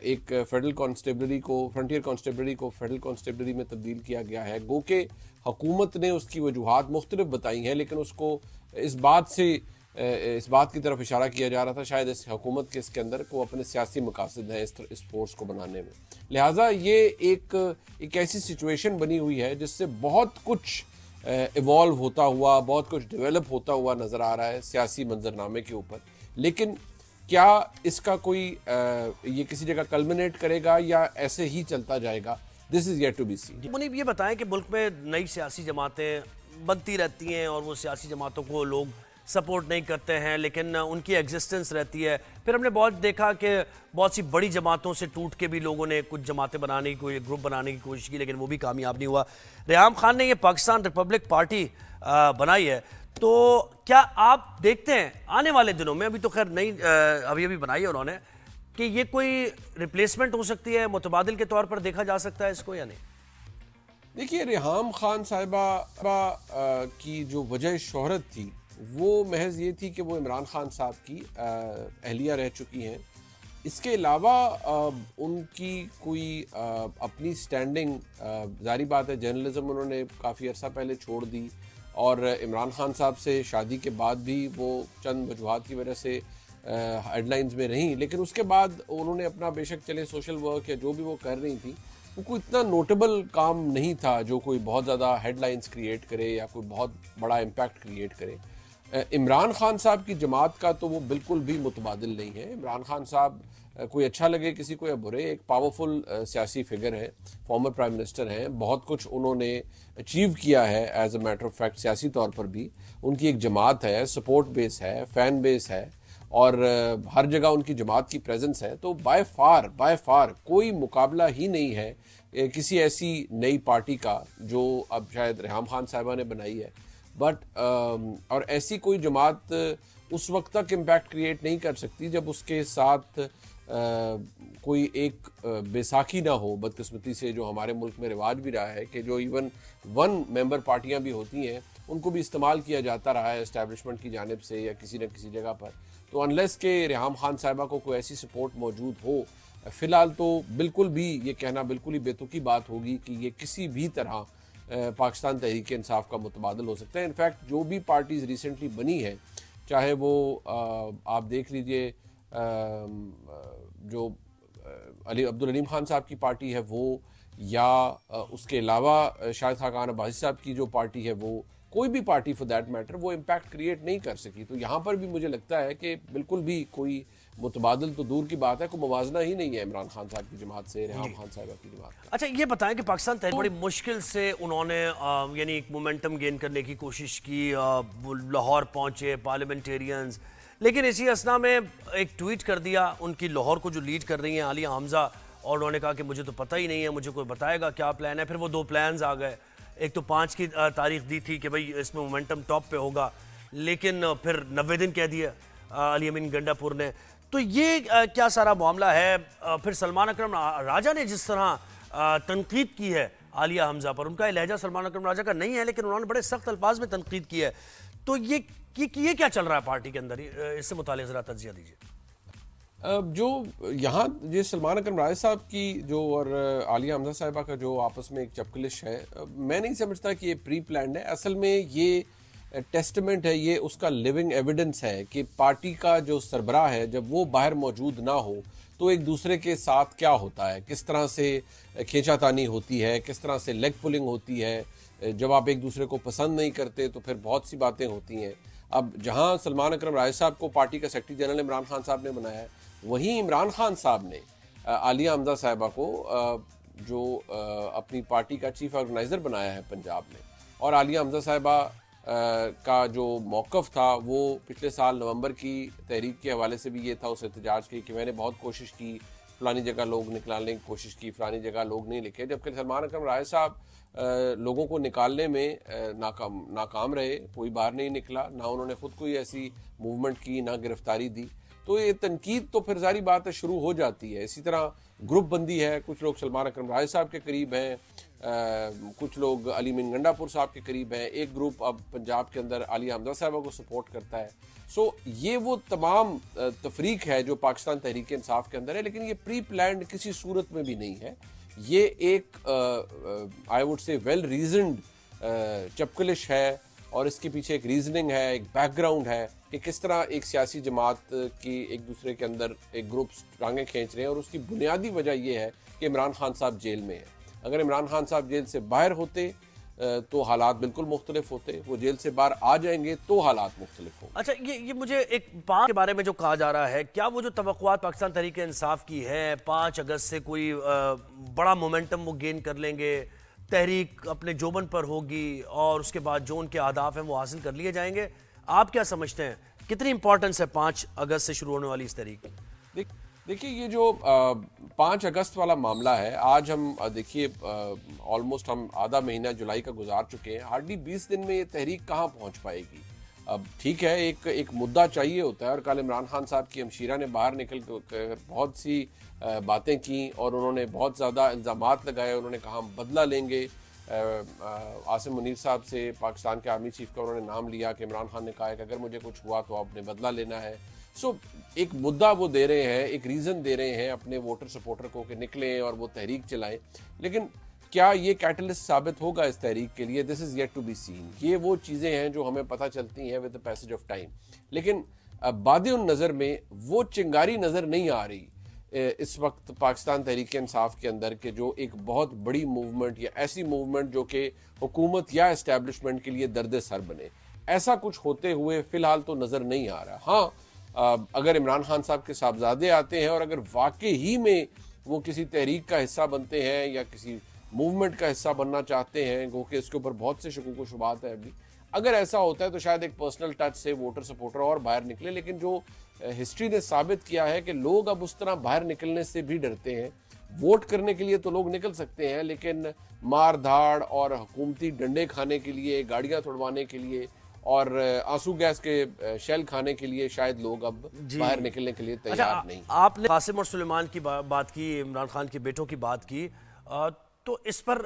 एक फेडरल कॉन्स्टेबलरी को, फ्रंटियर कॉन्स्टेबलरी को फेडरल कॉन्स्टेबलरी में तब्दील किया गया है। गो के हुकूमत ने उसकी वजूहात मुख्तलिफ बताई हैं, लेकिन उसको इस बात की तरफ इशारा किया जा रहा था शायद इस हुकूमत के इसके अंदर को अपने सियासी मकासद हैं इस फोर्स को बनाने में। लिहाजा ये एक ऐसी सिचुएशन बनी हुई है जिससे बहुत कुछ इवॉल्व होता हुआ, बहुत कुछ डेवलप होता हुआ नज़र आ रहा है सियासी मंजरनामे के ऊपर। लेकिन क्या इसका कोई ये किसी जगह कल्मिनेट करेगा या ऐसे ही चलता जाएगा, this is yet to be seen.
Munib, ये बताएं कि मुल्क में नई सियासी जमातें बनती रहती हैं और वो सियासी जमातों को लोग सपोर्ट नहीं करते हैं, लेकिन उनकी एग्जिस्टेंस रहती है। फिर हमने बहुत देखा कि बहुत सी बड़ी जमातों से टूट के भी लोगों ने कुछ जमातें बनाने की, कोई ग्रुप बनाने की कोशिश की, लेकिन वो भी कामयाब नहीं हुआ। रेहाम खान ने ये पाकिस्तान रिपब्लिक पार्टी बनाई है, तो क्या आप देखते हैं आने वाले दिनों में, अभी तो खैर नहीं अभी बनाई है उन्होंने, कि ये कोई रिप्लेसमेंट हो सकती है, मुतबादिल के तौर पर देखा जा सकता है इसको या नहीं?
देखिए, रेहाम खान साहिबा की जो वजह शोहरत थी वो महज ये थी कि वो इमरान खान साहब की अहलिया रह चुकी हैं। इसके अलावा उनकी कोई अपनी स्टैंडिंग, जारी बात है जर्नलिज्म उन्होंने काफ़ी अर्सा पहले छोड़ दी और इमरान खान साहब से शादी के बाद भी वो चंद वजूहात की वजह से हेडलाइंस में रहीं, लेकिन उसके बाद उन्होंने अपना बेशक चले सोशल वर्क या जो भी वो कर रही थी वो कोई इतना नोटेबल काम नहीं था जो कोई बहुत ज़्यादा हेडलाइंस क्रिएट करे या कोई बहुत बड़ा इम्पैक्ट क्रिएट करे। इमरान खान साहब की जमात का तो वो बिल्कुल भी मुतबादिल नहीं है। इमरान खान साहब कोई अच्छा लगे किसी को या बुरे, एक पावरफुल सियासी फिगर है, फॉर्मर प्राइम मिनिस्टर हैं, बहुत कुछ उन्होंने अचीव किया है as a matter of fact सियासी तौर पर भी। उनकी एक जमात है, सपोर्ट बेस है, फ़ैन बेस है और हर जगह उनकी जमात की प्रेजेंस है। तो बाय फार कोई मुकाबला ही नहीं है किसी ऐसी नई पार्टी का जो अब शायद रेहाम खान साहिबा ने बनाई है। बट और ऐसी कोई जमात उस वक्त तक इम्पैक्ट क्रिएट नहीं कर सकती जब उसके साथ कोई एक बैसाखी ना हो। बदकिस्मती से जो हमारे मुल्क में रिवाज भी रहा है कि जो इवन 1 मेंबर पार्टियां भी होती हैं उनको भी इस्तेमाल किया जाता रहा है एस्टैब्लिशमेंट की जानिब से या किसी न किसी जगह पर। तो अनलेस के रेहाम खान साहिबा को कोई ऐसी सपोर्ट मौजूद हो, फ़िलहाल तो बिल्कुल भी ये कहना बिल्कुल ही बेतुकी बात होगी कि ये किसी भी तरह पाकिस्तान तहरीक इंसाफ का मुतबादल हो सकता है। इनफैक्ट जो भी पार्टीज़ रिसेंटली बनी है, चाहे वो आप देख लीजिए जो अब्दुल अलीम खान साहब की पार्टी है वो, या उसके अलावा शाहिद खाकान अब्बासी साहब की जो पार्टी है वो, कोई भी पार्टी फॉर दैट मैटर, वो इम्पैक्ट क्रिएट नहीं कर सकी। तो यहाँ पर भी मुझे लगता है कि बिल्कुल भी कोई मुतबादल तो दूर की बात है, कोई मुवाजना ही नहीं है इमरान खान साहब की जमात से रेहाम खान साहब की जमात का।
अच्छा ये बताएं कि पाकिस्तान तहरीक बड़ी मुश्किल से उन्होंने यानी एक मोमेंटम गेन करने की कोशिश की, वो लाहौर पहुंचे पार्लियामेंटेरियंस, लेकिन इसी असना में एक ट्वीट कर दिया उनकी लाहौर को जो लीड कर रही हैं आलिया हमजा, और उन्होंने कहा कि मुझे तो पता ही नहीं है, मुझे कोई बताएगा क्या प्लान है। फिर वो 2 प्लान्स आ गए, एक तो 5 की तारीख दी थी कि भाई इसमें मोमेंटम टॉप पे होगा, लेकिन फिर 90 दिन कह दिया अली अमीन गंडापुर ने। तो ये क्या सारा मामला है? फिर सलमान अकरम राजा ने जिस तरह तनकीद की है आलिया हमजा पर, उनका लहजा सलमान अकरम राजा का नहीं है, लेकिन उन्होंने बड़े सख्त अल्फाज में तनकीद की है। तो ये क्या चल रहा है पार्टी के अंदर, इससे मुतालिक जरा तज्जिया दीजिए।
जो यहाँ ये सलमान अकरम राजा साहब की जो और आलिया हमजा साहिबा का जो आपस में एक चपकलिश है, मैं नहीं समझता कि ये प्री प्लान्ड है। असल में ये टेस्टमेंट है, ये उसका लिविंग एविडेंस है कि पार्टी का जो सरबराह है जब वो बाहर मौजूद ना हो तो एक दूसरे के साथ क्या होता है, किस तरह से खींचातानी होती है, किस तरह से लेग पुलिंग होती है। जब आप एक दूसरे को पसंद नहीं करते तो फिर बहुत सी बातें होती हैं। अब जहाँ सलमान अकरम राजा साहब को पार्टी का सेक्रेटरी जनरल इमरान खान साहब ने बनाया है, वहीं इमरान खान साहब ने आलिया हमजा साहिबा को जो अपनी पार्टी का चीफ ऑर्गेनाइज़र बनाया है पंजाब में। और आलिया हमजा साहिबा का जो मौक़िफ़ था वो पिछले साल नवंबर की तहरीक के हवाले से भी ये था उस एहतजाज की कि मैंने बहुत कोशिश की, फ़लानी जगह लोग निकालने की कोशिश की, फ़लानी जगह लोग नहीं लिखे, जबकि सलमान अकरम राजा साहब लोगों को निकालने में नाकाम रहे, कोई बाहर नहीं निकला, ना उन्होंने ख़ुद कोई ऐसी मूवमेंट की, ना गिरफ्तारी दी। तो ये तनकीद तो फिर सारी बात शुरू हो जाती है। इसी तरह ग्रुप बंदी है, कुछ लोग सलमान अकरम राजा साहब के करीब हैं, कुछ लोग अली अमीन गंडापुर साहब के करीब हैं, एक ग्रुप अब पंजाब के अंदर आलिया हमजा साहिबा को सपोर्ट करता है। सो ये वो तमाम तफरीक है जो पाकिस्तान तहरीक इंसाफ के अंदर है, लेकिन ये प्री प्लान्ड किसी सूरत में भी नहीं है। ये एक I would say well reasoned चपकलिश है, और इसके पीछे एक रीजनिंग है, एक बैकग्राउंड है कि किस तरह एक सियासी जमात की एक दूसरे के अंदर एक ग्रुप टांगें खींच रहे हैं। और उसकी बुनियादी वजह यह है कि इमरान खान साहब जेल में है। अगर इमरान खान साहब जेल से बाहर होते तो हालात बिल्कुल मुख्तलिफ होते, वो जेल से बाहर आ जाएंगे तो हालात मुख्तलिफ होंगे।
अच्छा ये मुझे एक 5 के बारे में जो कहा जा रहा है, क्या वो जो तवक्कुआत पाकिस्तान तहरीक इंसाफ की है 5 अगस्त से कोई बड़ा मोमेंटम वो गेन कर लेंगे, तहरीक अपने जोबन पर होगी और उसके बाद जो उनके अहदाफ हैं वो हासिल कर लिए जाएंगे? आप क्या समझते हैं, कितनी इंपॉर्टेंस है 5 अगस्त से शुरू होने वाली इस तहरीक?
देखिए ये जो 5 अगस्त वाला मामला है, आज हम देखिए ऑलमोस्ट हम आधा महीना जुलाई का गुजार चुके हैं, हार्डली 20 दिन में ये तहरीक कहाँ पहुँच पाएगी। अब ठीक है, एक मुद्दा चाहिए होता है, और कल इमरान खान साहब की हमशीरा ने बाहर निकल कर बहुत सी बातें की और उन्होंने बहुत ज़्यादा इल्ज़ामात लगाए। उन्होंने कहा हम बदला लेंगे। आसिम मुनीर साहब से, पाकिस्तान के आर्मी चीफ का उन्होंने नाम लिया कि इमरान खान ने कहा है कि अगर मुझे कुछ हुआ तो आपने बदला लेना है। सो एक मुद्दा वो दे रहे हैं, एक रीज़न दे रहे हैं अपने वोटर सपोर्टर को कि निकलें और वो तहरीक चलाएं, लेकिन क्या ये कैटलिस्ट साबित होगा इस तहरीक के लिए? This is yet to be seen. ये वो चीज़ें हैं जो हमें पता चलती हैं with the passage of time, लेकिन बादिउन नज़र में वो चिंगारी नज़र नहीं आ रही इस वक्त पाकिस्तान तहरीक इंसाफ के अंदर के जो एक बहुत बड़ी मूवमेंट या ऐसी मूवमेंट जो कि हुकूमत या इस्टेब्लिशमेंट के लिए दर्द सर बने, ऐसा कुछ होते हुए फ़िलहाल तो नज़र नहीं आ रहा। हाँ, अगर इमरान खान साहब के साहबजादे आते हैं और अगर वाकई ही में वो किसी तहरीक का हिस्सा बनते हैं या किसी मूवमेंट का हिस्सा बनना चाहते हैं, गो कि इसके ऊपर बहुत से शकूक व शुबात है अभी, अगर ऐसा होता है तो शायद एक पर्सनल टच से वोटर सपोर्टर और बाहर निकले। लेकिन जो हिस्ट्री ने साबित किया है कि लोग अब उस तरह बाहर निकलने से भी डरते हैं। वोट करने के लिए तो लोग निकल सकते हैं, लेकिन मार धाड़ और हुकूमती डंडे खाने के लिए, गाड़ियाँ तोड़वाने के लिए और आंसू गैस के शेल खाने के लिए शायद लोग अब बाहर निकलने के लिए तैयार नहीं।
आपने कासिम और सुलेमान की बात की, इमरान खान के बेटों की बात की, तो इस पर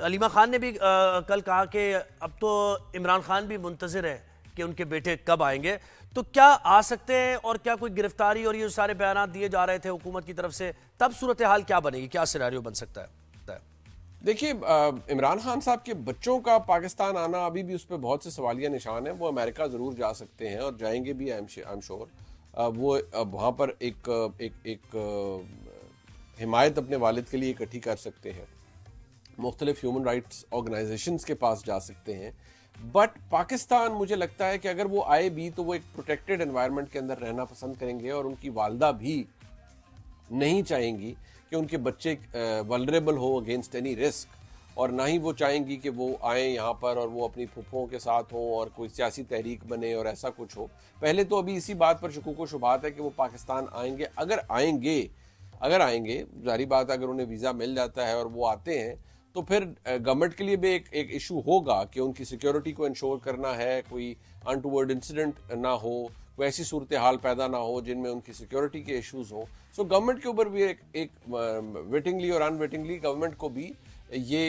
अलीमा खान ने भी कल कहा कि अब तो इमरान खान भी मुंतज़िर है कि उनके बेटे कब आएंगे। तो क्या आ सकते हैं, और क्या कोई गिरफ्तारी और ये सारे बयान दिए जा रहे थे हुकूमत की तरफ से, तब सूरत हाल क्या बनेगी, क्या सिनेरियो बन सकता है?
देखिए, इमरान खान साहब के बच्चों का पाकिस्तान आना अभी भी उस पर बहुत से सवालिया निशान हैं। वो अमेरिका ज़रूर जा सकते हैं और जाएंगे भी, आई एम श्योर। वो वहाँ पर एक हिमायत अपने वालिद के लिए इकट्ठी कर सकते हैं, मुख्तलिफ ह्यूमन राइट्स ऑर्गेनाइजेशंस के पास जा सकते हैं। बट पाकिस्तान, मुझे लगता है कि अगर वो आए भी तो वो एक प्रोटेक्टेड एनवायरनमेंट के अंदर रहना पसंद करेंगे, और उनकी वालदा भी नहीं चाहेंगी कि उनके बच्चे वल्नरेबल हो अगेंस्ट एनी रिस्क, और ना ही वो चाहेंगी कि वो आएँ यहाँ पर और वो अपनी फूफों के साथ हों और कोई सियासी तहरीक बने और ऐसा कुछ हो। पहले तो अभी इसी बात पर शकूक व शुबहात है कि वो पाकिस्तान आएंगे। अगर आएंगे जारी बात, अगर उन्हें वीज़ा मिल जाता है और वो आते हैं तो फिर गवर्नमेंट के लिए भी एक इशू होगा कि उनकी सिक्योरिटी को इंश्योर करना है, कोई अनटूवर्ड इंसिडेंट ना हो, कोई ऐसी सूरत हाल पैदा ना हो जिनमें उनकी सिक्योरिटी के इश्यूज हो। सो गवर्नमेंट के ऊपर भी एक विटिंगली और अनविटिंगली गवर्नमेंट को भी ये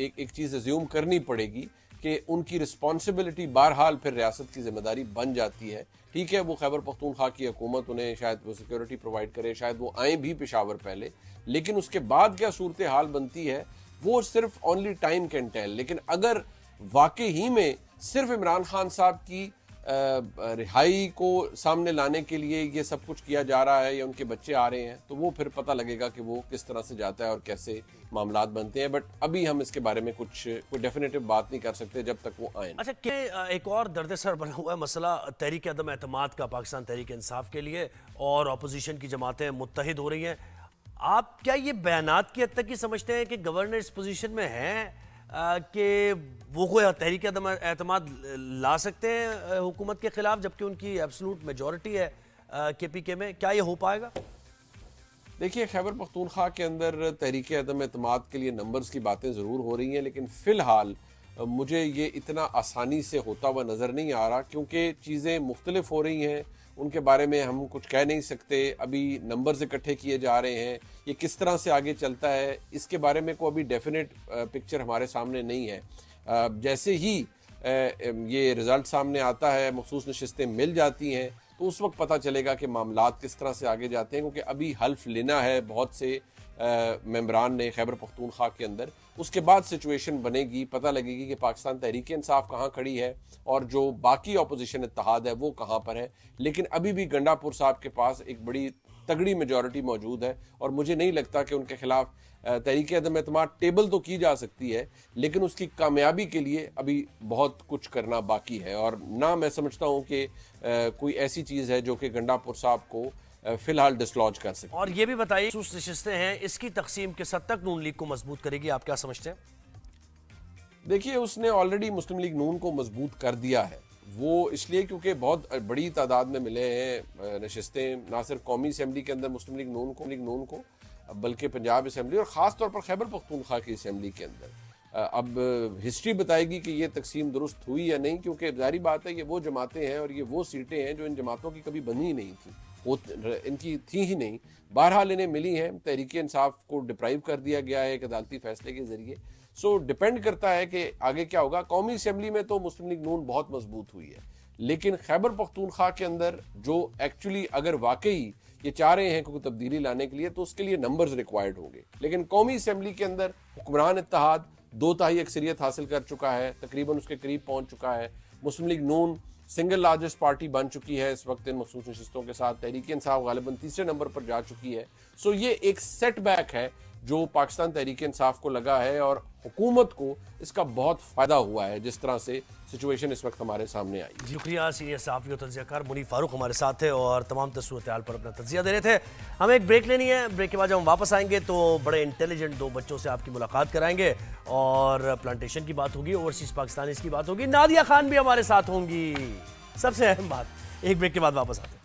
एक चीज़ अज्यूम करनी पड़ेगी कि उनकी रिस्पॉन्सिबिलिटी बहरहाल फिर रियासत की जिम्मेदारी बन जाती है। ठीक है, वो खैबर पख्तूनख्वा की हुकूमत उन्हें शायद वो सिक्योरिटी प्रोवाइड करे, शायद वो आए भी पेशावर पहले, लेकिन उसके बाद क्या सूरत हाल बनती है वो सिर्फ ओनली टाइम कैन टेल। लेकिन अगर वाकई ही में सिर्फ इमरान खान साहब की रिहाई को सामने लाने के लिए ये सब कुछ किया जा रहा है या उनके बच्चे आ रहे हैं, तो वो फिर पता लगेगा कि वो किस तरह से जाता है और कैसे मामलात बनते हैं। बट अभी हम इसके बारे में कोई डेफिनेटिव बात नहीं कर सकते जब तक वो आए।
अच्छा, कि एक और दर्द-ए-सर बना हुआ है मसला तहरीक अदम एतमाद का पाकिस्तान तहरीक इंसाफ के लिए, और अपोजिशन की जमातें मुत्तहिद हो रही हैं। आप क्या ये बयानात की हद तक ही समझते हैं कि गवर्नर इस पोजीशन में हैं कि वो कोई तहरीक अदम एतमाद ला सकते हैं हुकूमत के खिलाफ, जबकि उनकी एब्सोल्यूट मेजॉरिटी है KPK में? क्या ये हो पाएगा?
देखिए, खैबर पख्तूनख्वा के अंदर तहरीक अदम एतमाद के लिए नंबर्स की बातें ज़रूर हो रही हैं, लेकिन फ़िलहाल मुझे ये इतना आसानी से होता हुआ नज़र नहीं आ रहा, क्योंकि चीज़ें मुख्तलिफ हो रही हैं। उनके बारे में हम कुछ कह नहीं सकते। अभी नंबर्स इकट्ठे किए जा रहे हैं, ये किस तरह से आगे चलता है इसके बारे में कोई अभी डेफिनेट पिक्चर हमारे सामने नहीं है। जैसे ही ये रिज़ल्ट सामने आता है, मखसूस नशिस्तें मिल जाती हैं, तो उस वक्त पता चलेगा कि मामलात किस तरह से आगे जाते हैं, क्योंकि अभी हल्फ लेना है बहुत से मेंबरान ने खैबर पख्तूनख्वा के अंदर। उसके बाद सिचुएशन बनेगी, पता लगेगी कि पाकिस्तान तहरीक इंसाफ कहाँ खड़ी है और जो बाकी अपोजिशन इत्तेहाद है वो कहाँ पर है। लेकिन अभी भी गंडापुर साहब के पास एक बड़ी तगड़ी मेजॉरिटी मौजूद है, और मुझे नहीं लगता कि उनके खिलाफ तहरीक अदम एतमाद टेबल तो की जा सकती है, लेकिन उसकी कामयाबी के लिए अभी बहुत कुछ करना बाकी है। और ना मैं समझता हूँ कि कोई ऐसी चीज़ है जो कि गंडापुर साहब को फिलहाल डिसलॉज कर सकते।
और ये भी बताइए, नशिस्तें हैं, इसकी तकसीम किस हद तक नून लीग को मजबूत करेगी, आप क्या समझते हैं?
देखिए, उसने ऑलरेडी मुस्लिम लीग नून को मजबूत कर दिया है। वो इसलिए क्योंकि बहुत बड़ी तादाद में मिले हैं नशिस्तें, ना सिर्फ कौमी असम्बली के अंदर मुस्लिम लीग नून को बल्कि पंजाब असम्बली और ख़ास तौर पर खैबर पख्तूनख्वा की असम्बली के अंदर। अब हिस्ट्री बताएगी कि ये तकसीम दुरुस्त हुई या नहीं, क्योंकि जारी बात है ये वो जमातें हैं और ये वो सीटें हैं जो इन जमातों की कभी बनी ही नहीं थी, वो इनकी थी ही नहीं। बहरहाल इन्हें मिली हैं, तहरीक इंसाफ को डिप्राइव कर दिया गया है एक अदालती फैसले के जरिए। सो डिपेंड करता है कि आगे क्या होगा। कौमी असम्बली में तो मुस्लिम लीग नून बहुत मजबूत हुई है, लेकिन खैबर पख्तूनख्वा के अंदर जो एक्चुअली अगर वाकई ये चाह रहे हैं कोई तब्दीली लाने के लिए, तो उसके लिए नंबर्स रिक्वायर्ड होंगे। लेकिन कौमी असम्बली के अंदर हुक्मरान इत्तेहाद 2/3 अक्सरियत हासिल कर चुका है, तकरीबन उसके करीब पहुंच चुका है। मुस्लिम लीग नून सिंगल लार्जेस्ट पार्टी बन चुकी है इस वक्त इन मखसूस नशिस्तों के साथ। तहरीक इंसाफ गालिबन तीसरे नंबर पर जा चुकी है। सो ये एक सेटबैक है जो पाकिस्तान तहरीक इंसाफ को लगा है, और हुकूमत को इसका बहुत फ़ायदा हुआ है जिस तरह से सिचुएशन इस वक्त हमारे सामने आई।
शुक्रिया। सीनियर सहाफ़ी और तज्ज़ियाकार मुनीफ फारूक हमारे साथ थे और तमाम सूरत-ए-हाल पर अपना तज्ज़िया दे रहे थे। हमें एक ब्रेक लेनी है, ब्रेक के बाद जब हम वापस आएंगे तो बड़े इंटेलिजेंट 2 बच्चों से आपकी मुलाकात कराएंगे और प्लांटेशन की बात होगी, ओवरसीज़ पाकिस्तानीज़ की बात होगी, नादिया खान भी हमारे साथ होंगी। सबसे अहम बात, एक ब्रेक के बाद वापस आते हैं।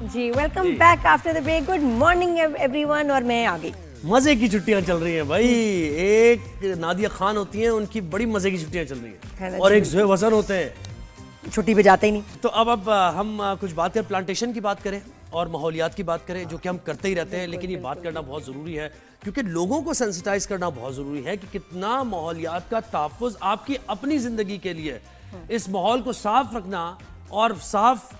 जी, welcome back after the break. Good morning everyone. और मैं आ गई।
मजे की छुट्टियां चल रही हैं भाई। एक नादिया खान होती हैं, उनकी बड़ी मजे की छुट्टियां चल रही हैं, और एक ज़ुहैब हसन होते हैं,
छुट्टी पे जाते ही नहीं।
तो अब हम कुछ बात करें, प्लांटेशन की बात करें और माहौलियात की बात करें, जो कि हम करते ही रहते हैं, लेकिन ये बात करना बहुत ज़रूरी है क्योंकि लोगों को सेंसिटाइज करना बहुत ज़रूरी है कि कितना माहौलियात का तहफ़्फ़ुज़ आपकी अपनी ज़िंदगी के लिए, इस माहौल को साफ रखना और साफ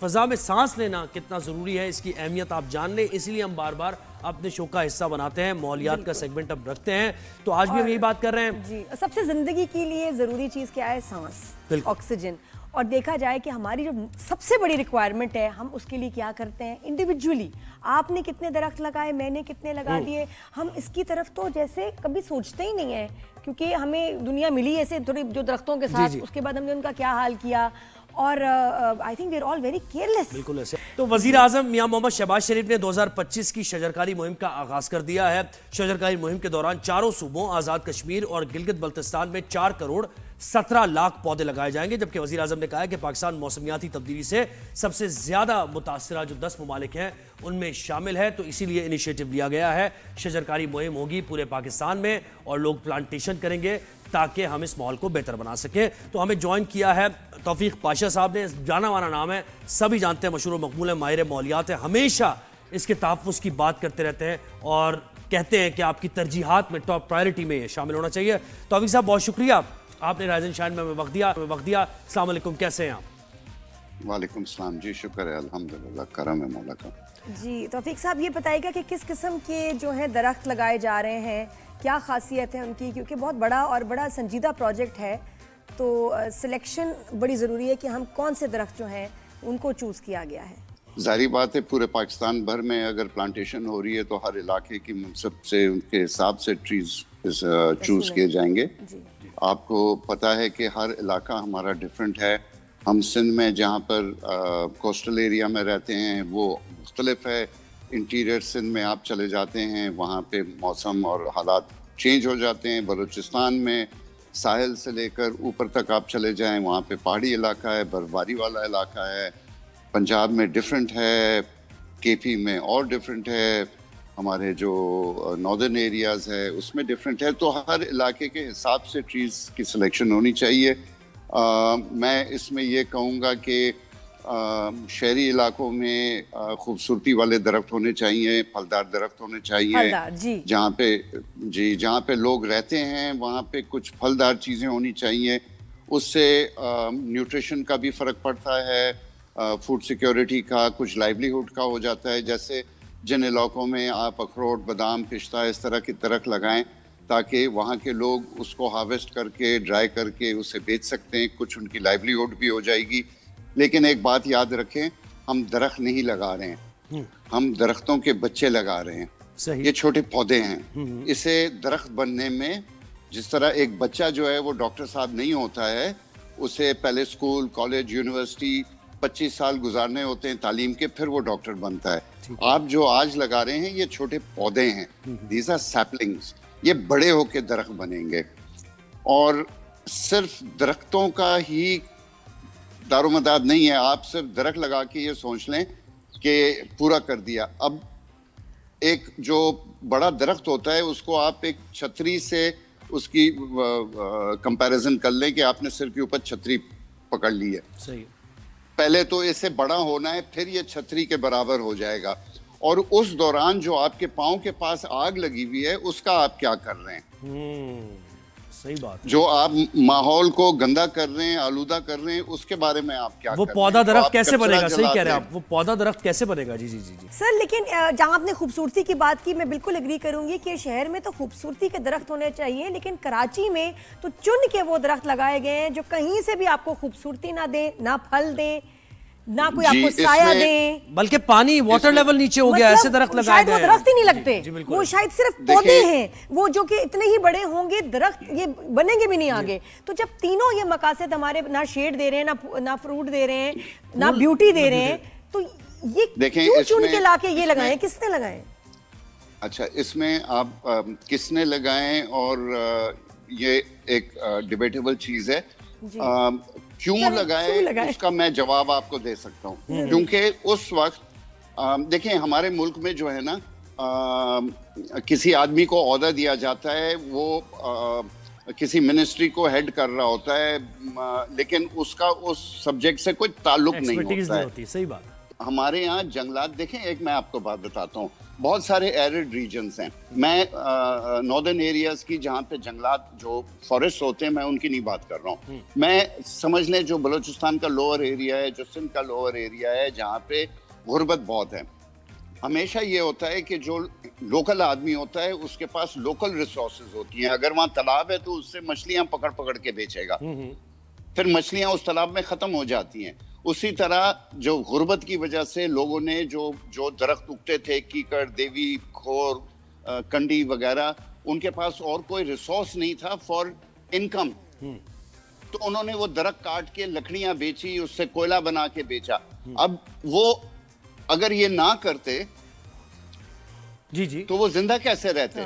फ़ज़ा में सांस लेना कितना ज़रूरी है, इसकी अहमियत आप जान लें। इसीलिए हम बार बार अपने शो का हिस्सा बनाते हैं, मौलियात का सेगमेंट अब रखते हैं। तो आज भी हम यही बात कर रहे हैं
जी। सबसे ज़िंदगी के लिए ज़रूरी चीज़ क्या है? सांस, ऑक्सीजन। और देखा जाए कि हमारी जो सबसे बड़ी रिक्वायरमेंट है, हम उसके लिए क्या करते हैं इंडिविजुअली। आपने कितने दरख्त लगाए, मैंने कितने लगा दिए, हम इसकी तरफ तो जैसे कभी सोचते ही नहीं है, क्योंकि हमें दुनिया मिली ऐसे थोड़ी जो दरख्तों के साथ, उसके बाद हमने उनका क्या हाल किया। और I think we are all very careless.
बिल्कुल ऐसे। तो वजीर आजम मियां मोहम्मद शहबाज शरीफ ने 2025 की शजरकारी मुहिम का आगाज कर दिया है। शजरकारी मुहिम के दौरान चारों सूबों आजाद कश्मीर और गिलगित बल्तिस्तान में 4 करोड़ 17 लाख पौधे लगाए जाएंगे। जबकि वजीर आजम ने कहा है कि पाकिस्तान मौसमियाती तब्दीली से सबसे ज्यादा मुतासरा जो 10 ममालिक हैं उनमें शामिल है, तो इसीलिए इनिशिएटिव लिया गया है। शजरकारी मुहिम होगी पूरे पाकिस्तान में और लोग प्लांटेशन करेंगे ताकि हम इस माहौल को बेहतर बना सकें। तो हमें ज्वाइन किया है तौफीक पाशा साहब ने, जाना माना नाम है, सभी जानते हैं, मशहूर मकबूल है, माहिर मौलियात है, हमेशा इसके तहफ़्फ़ुज़ की बात करते रहते हैं और कहते हैं कि आपकी तरजीहात में टॉप प्रायोरिटी में शामिल होना चाहिए। तौफीक साहब बहुत शुक्रिया, आपने राइजिंग शाइन में वक्त दिया। अस्सलाम वालेकुम, कैसे हैं आप?
वालेकुम सलाम जी, शुक्र है अल्हम्दुलिल्लाह, करम है मौला का।
जी तौफीक साहब, ये बताइएगा कि किस किस्म के जो है दरख्त लगाए जा रहे हैं, क्या खासियत है उनकी, क्योंकि बहुत बड़ा और बड़ा संजीदा प्रोजेक्ट है, तो सिलेक्शन बड़ी ज़रूरी है कि हम कौन से दरख्त जो हैं उनको चूज़ किया गया है।
जाहिर बात है पूरे पाकिस्तान भर में अगर प्लांटेशन हो रही है तो हर इलाके की मनसब से उनके हिसाब से ट्रीज चूज़ किए जाएंगे। आपको पता है कि हर इलाका हमारा डिफरेंट है। हम सिंध में जहाँ पर कोस्टल एरिया में रहते हैं वो मुख्तलिफ है। इंटीरियर सिंध में आप चले जाते हैं, वहाँ पे मौसम और हालात चेंज हो जाते हैं। बलूचिस्तान में साहिल से लेकर ऊपर तक आप चले जाएं, वहाँ पे पहाड़ी इलाका है, बर्फबारी वाला इलाका है। पंजाब में डिफरेंट है, केपी में और डिफरेंट है, हमारे जो नॉर्दर्न एरियाज़ है उसमें डिफरेंट है। तो हर इलाके के हिसाब से ट्रीज़ की सिलेक्शन होनी चाहिए। मैं इसमें ये कहूँगा कि शहरी इलाकों में खूबसूरती वाले दरख्त होने चाहिए, फलदार दरख्त होने चाहिए। जहाँ पे लोग रहते हैं वहाँ पे कुछ फलदार चीज़ें होनी चाहिए। उससे न्यूट्रिशन का भी फ़र्क पड़ता है, फूड सिक्योरिटी का, कुछ लाइवलीहुड का हो जाता है। जैसे जिन इलाकों में आप अखरोट, बादाम, पिस्ता इस तरह के दरख्त लगाएं ताकि वहाँ के लोग उसको हार्वेस्ट करके ड्राई करके उसे बेच सकते हैं, कुछ उनकी लाइवलीहुड भी हो जाएगी। लेकिन एक बात याद रखें, हम दरख्त नहीं लगा रहे हैं, हम दरख्तों के बच्चे लगा रहे हैं। सही। ये छोटे पौधे हैं। इसे दरख्त बनने में जिस तरह एक बच्चा जो है वो डॉक्टर साहब नहीं होता है, उसे पहले स्कूल, कॉलेज, यूनिवर्सिटी 25 साल गुजारने होते हैं तालीम के, फिर वो डॉक्टर बनता है। आप जो आज लगा रहे हैं ये छोटे पौधे हैं, दीज आर सैपलिंग्स। ये बड़े होके दरख्त बनेंगे। और सिर्फ दरख्तों का ही दारोमदाद नहीं है, आप सिर्फ दरख्त लगा के ये सोच लें कि पूरा कर दिया। अब एक जो बड़ा दरख्त होता है उसको आप एक छतरी से उसकी कंपैरिजन कर लें कि आपने सिर के ऊपर छतरी पकड़ ली है। सही। पहले तो इससे बड़ा होना है, फिर ये छतरी के बराबर हो जाएगा। और उस दौरान जो आपके पाँव के पास आग लगी हुई है उसका आप क्या कर रहे हैं?
सही बात।
जो आप माहौल को गंदा कर रहे हैं, आलूदा कर रहे हैं, उसके बारे में आप क्या
वो
कर
पौधा
रहे हैं?
दरख्त कैसे बनेगा? सही कह रहे हैं आप, वो पौधा दरख्त कैसे बनेगा? जी जी जी जी
सर, लेकिन जहाँ आपने खूबसूरती की बात की, मैं बिल्कुल एग्री करूंगी कि शहर में तो खूबसूरती के दरख्त होने चाहिए, लेकिन कराची में तो चुन के वो दरख्त लगाए गए हैं जो कहीं से भी आपको खूबसूरती ना दे, ना फल दे, ना कोई आपको साया दे,
बल्कि पानी वाटर लेवल नीचे हो गया, ऐसे दरख्त लगाए गए हैं।
वो दरख्त ही नहीं लगते, वो शायद सिर्फ पौधे हैं, वो जो कि इतने ही बड़े होंगे, दरख्त ये बनेंगे भी नहीं आगे। तो जब तीनों ये मकासद हमारे ना शेड दे रहे हैं, ना फ्रूट दे रहे हैं, ना ब्यूटी दे रहे हैं, तो ये क्यों चुन के लाके ये लगाए? किसने लगाए?
अच्छा, इसमें आप किसने लगाए और ये एक डिबेटेबल चीज है। क्यों लगाए उसका मैं जवाब आपको दे सकता हूँ। क्योंकि उस वक्त देखें, हमारे मुल्क में जो है ना, किसी आदमी को ओहदा दिया जाता है, वो किसी मिनिस्ट्री को हेड कर रहा होता है, लेकिन उसका उस सब्जेक्ट से कोई ताल्लुक नहीं होता है।
सही बात।
हमारे यहाँ जंगलात देखें, एक मैं आपको बात बताता हूँ, बहुत सारे एरिड रीजन्स हैं। मैं नॉर्दर्न एरियाज की जहाँ पे जंगलात जो फॉरेस्ट होते हैं मैं उनकी नहीं बात कर रहा हूँ। मैं समझ लें जो बलूचिस्तान का लोअर एरिया है, जो सिंध का लोअर एरिया है, जहाँ पे गुर्बत बहुत है, हमेशा ये होता है कि जो लोकल आदमी होता है उसके पास लोकल रिसोर्सेज होती हैं। अगर वहाँ तालाब है तो उससे मछलियाँ पकड़ पकड़ के बेचेगा, फिर मछलियाँ उस तालाब में ख़त्म हो जाती हैं। उसी तरह जो गुर्बत की वजह से लोगों ने जो दरख्त उगते थे, कीकड़, देवी, खोर, कंडी वगैरह, उनके पास और कोई रिसोर्स नहीं था फॉर इनकम, तो उन्होंने वो दरख्त काट के लकड़ियां बेची, उससे कोयला बना के बेचा। अब वो अगर ये ना करते
जी जी
तो वो जिंदा कैसे रहते?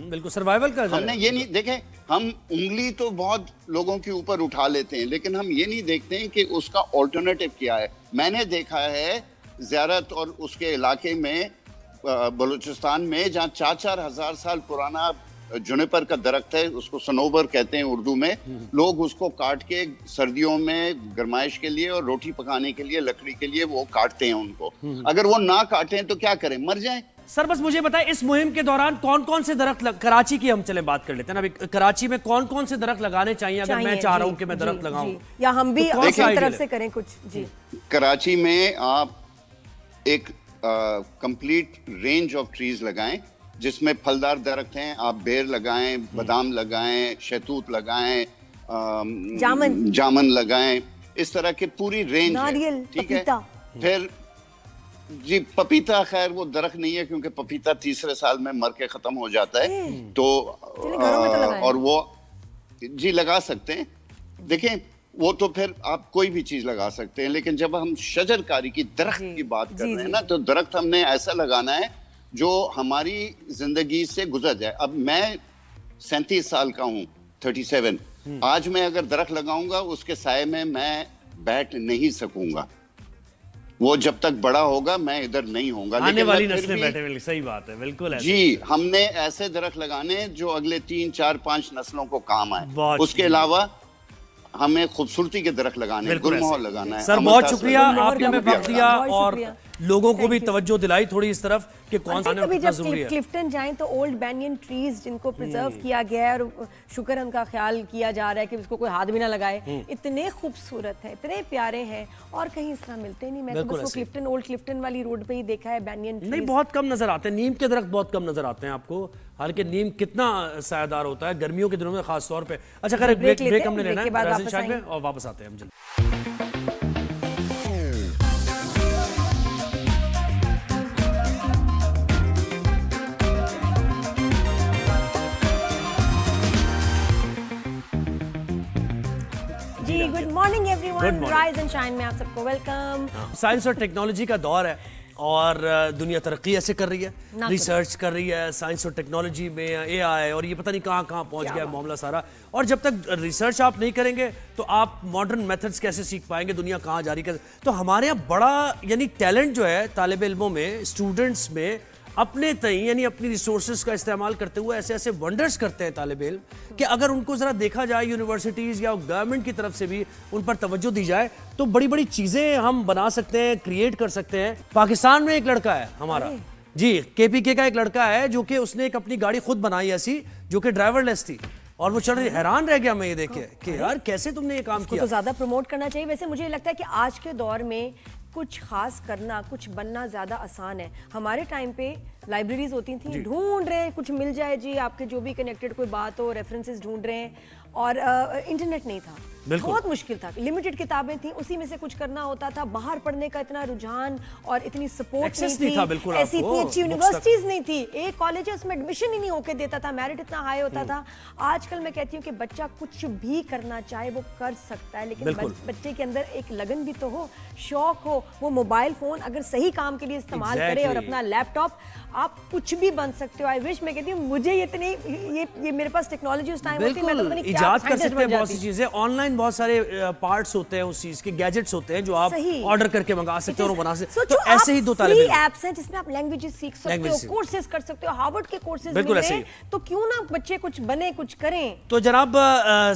बिल्कुल सर्वाइवल का
हमने ये नहीं देखे, हम उंगली तो बहुत लोगों के ऊपर उठा लेते हैं, लेकिन हम ये नहीं देखते हैं कि उसका ऑल्टरनेटिव क्या है। मैंने देखा है ज़ियारत और उसके इलाके में बलूचिस्तान में, जहाँ 4-4 हज़ार साल पुराना जुनिपर का दरख्त है, उसको सनोबर कहते हैं उर्दू में, लोग उसको काट के सर्दियों में गरमाइश के लिए और रोटी पकाने के लिए, लकड़ी के लिए वो काटते हैं उनको। अगर वो ना काटें तो क्या करें, मर जाएं?
सर बस मुझे बताएं, इस मुहिम के दौरान कौन कौन से दरख्त कराची की हम चले बात कर लेते हैं ना, अभी कराची में कौन कौन से दरख्त लगाने चाहिए अगर मैं चाह रहा हूं कि मैं दरख्त लगाऊं,
या हम भी
तो
अपनी तरफ से करें कुछ? जी,
कराची में आप एक कंप्लीट रेंज ऑफ ट्रीज लगाएं जिसमें फलदार दरख्त हैं। आप बेर लगाएं, बादाम लगाएं, शहतूत लगाएं, जामन लगाएं, इस तरह की पूरी रेंज है, ठीक है। फिर जी पपीता खैर वो दरख्त नहीं है क्योंकि पपीता तीसरे साल में मर के खत्म हो जाता है, तो और वो जी लगा सकते हैं। देखें वो तो फिर आप कोई भी चीज लगा सकते हैं, लेकिन जब हम शजरकारी की दरख्त की बात कर रहे हैं ना, तो दरख्त हमने ऐसा लगाना है जो हमारी जिंदगी से गुजर जाए। अब मैं 37 साल का हूँ, 37। आज मैं अगर दरख्त लगाऊंगा उसके साए में मैं बैठ नहीं सकूंगा, वो जब तक बड़ा होगा मैं इधर नहीं होऊंगा।
आने वाली नस्लें बैठे, सही बात है, बिल्कुल ऐसे।
जी हमने ऐसे दरख्त लगाने जो अगले 3, 4, 5 नस्लों को काम आए। उसके अलावा हमें खूबसूरती के दरख्त लगाने, गुलमोहर लगाना है।
सर बहुत शुक्रिया, आपने हमें वक्त दिया और लोगों को भी तवज्जो दिलाई थोड़ी इस तरफ कि कौन सा कितना जरूरी है।
क्लिफ्टन जाएं तो ओल्ड बैनियन ट्रीज जिनको प्रिजर्व किया गया है और शुक्र उनका ख्याल किया जा रहा है कि उसको कोई हाथ भी ना लगाए, इतने खूबसूरत है, इतने प्यारे हैं और कहीं इस तरह मिलते नहीं। मैं तो बस वो क्लिफ्टन, ओल्ड क्लिफ्टन वाली रोड पे ही देखा है बैनियन ट्रीज।
नहीं बहुत कम नजर आते हैं, नीम के दरख्त बहुत कम नजर आते हैं आपको, हालांकि नीम कितना सायादार होता है गर्मियों के दिनों में खास तौर पे। अच्छा खैर ब्रेक हमने लेना है और वापस आते हैं हम जल्दी।
Good morning everyone, rise and shine में आप सबको वेलकम।
साइंस और टेक्नोलॉजी का दौर है और दुनिया तरक्की ऐसे कर रही है, रिसर्च कर रही है साइंस और टेक्नोलॉजी में, एआई और ये पता नहीं कहाँ कहाँ पहुँच गया मामला सारा। और जब तक रिसर्च आप नहीं करेंगे तो आप मॉडर्न मेथड्स कैसे सीख पाएंगे, दुनिया कहाँ जा रही है। तो हमारे यहाँ बड़ा यानी टैलेंट जो है तालिब इल्मों में, स्टूडेंट्स में, अपने तई यानी अपनी रिसोर्सेज का इस्तेमाल करते हुए ऐसे ऐसे वंडर्स करते हैं तालिब इल्म कि अगर उनको जरा देखा जाए यूनिवर्सिटीज या गवर्नमेंट की तरफ से भी उन पर तवज्जो दी जाए तो बड़ी बड़ी चीजें हम बना सकते हैं, क्रिएट कर सकते हैं। पाकिस्तान में एक लड़का है हमारा जी, केपीके का एक लड़का है जो कि उसने एक अपनी गाड़ी खुद बनाई ऐसी जो कि ड्राइवरलेस थी और वो चल रही, हैरान रह गया मैं ये देख के कि यार कैसे तुमने ये काम किया।
तो ज्यादा प्रमोट करना चाहिए। वैसे मुझे लगता है कि आज के दौर में कुछ खास करना, कुछ बनना ज्यादा आसान है। हमारे टाइम पे लाइब्रेरीज होती थी, ढूंढ रहे हैं कुछ मिल जाए जी, आपके जो भी कनेक्टेड कोई बात हो, रेफरेंसेस ढूंढ रहे हैं और इंटरनेट नहीं था, बहुत मुश्किल था, लिमिटेड किताबें थी, उसी में से कुछ करना होता था। बाहर पढ़ने का इतना रुझान और इतनी सपोर्ट नहीं थी, ऐसी इतनी अच्छी यूनिवर्सिटीज नहीं थी, एक कॉलेज है उसमें एडमिशन ही नहीं होके देता था, मेरिट इतना हाई होता था। आजकल मैं कहती हूँ कि बच्चा कुछ भी करना चाहे वो कर सकता है, लेकिन बच्चे के अंदर एक लगन भी तो हो, शौक हो, वो मोबाइल फोन अगर सही काम के लिए इस्तेमाल करे और अपना लैपटॉप आप कुछ भी बन सकते हो। आई विश, मैं कहती हूँ मुझे इतनी ये मेरे पास टेक्नोलॉजी उस टाइम होती है, मैं तो नहीं
इजाद कर सकते हैं बहुत सी चीजें। ऑनलाइन बहुत सारे पार्ट्स होते हैं, उस चीज के गैजेट्स होते हैं जो आप ऑर्डर करके मंगा सकते हो और बना सकते हो। तो ऐसे ही 2 तालिब
एप्स हैं जिसमें आप लैंग्वेजेस सीख सकते हो, कोर्सेज कर सकते हो, हार्वर्ड के कोर्सेज मिल रहे हैं, तो क्यों ना बच्चे कुछ बने, कुछ करें।
तो जनाब,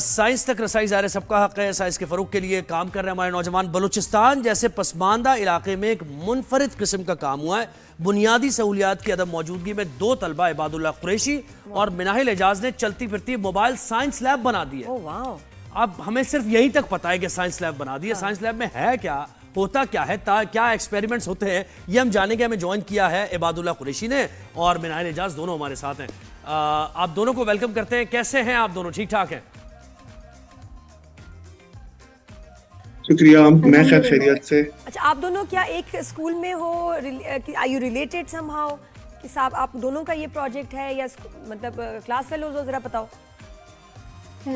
साइंस तक रसाई ज़ाहिर सबका हक है, साइंस के फरोग के लिए काम कर रहे हैं हमारे नौजवान। बलूचिस्तान जैसे पसमानदा इलाके में एक मुनफरिद किस्म का काम हुआ है। बुनियादी सहूलियात की अदम मौजूदगी में 2 तलबा इबादुल्लाह कुरैशी और मिनाहिल एजाज ने चलती फिरती मोबाइल साइंस लैब बना दी है। अब हमें सिर्फ यहीं तक पता है कि साइंस लैब बना दी है। साइंस लैब में है क्या, होता क्या है, क्या एक्सपेरिमेंट्स होते हैं, ये हम जानेंगे। हमें ज्वाइन किया है इबादुल्लाह कुरैशी ने और मिनाहिल एजाज, दोनों हमारे साथ हैं। आप दोनों को वेलकम करते हैं। कैसे हैं आप दोनों? ठीक ठाक हैं?
शुक्रिया, मैं खैरियत से।
अच्छा, आप दोनों क्या एक स्कूल में हो? Are you related somehow? कि साहब आप दोनों का ये प्रोजेक्ट है या मतलब क्लास फेलोज हो? जरा बताओ।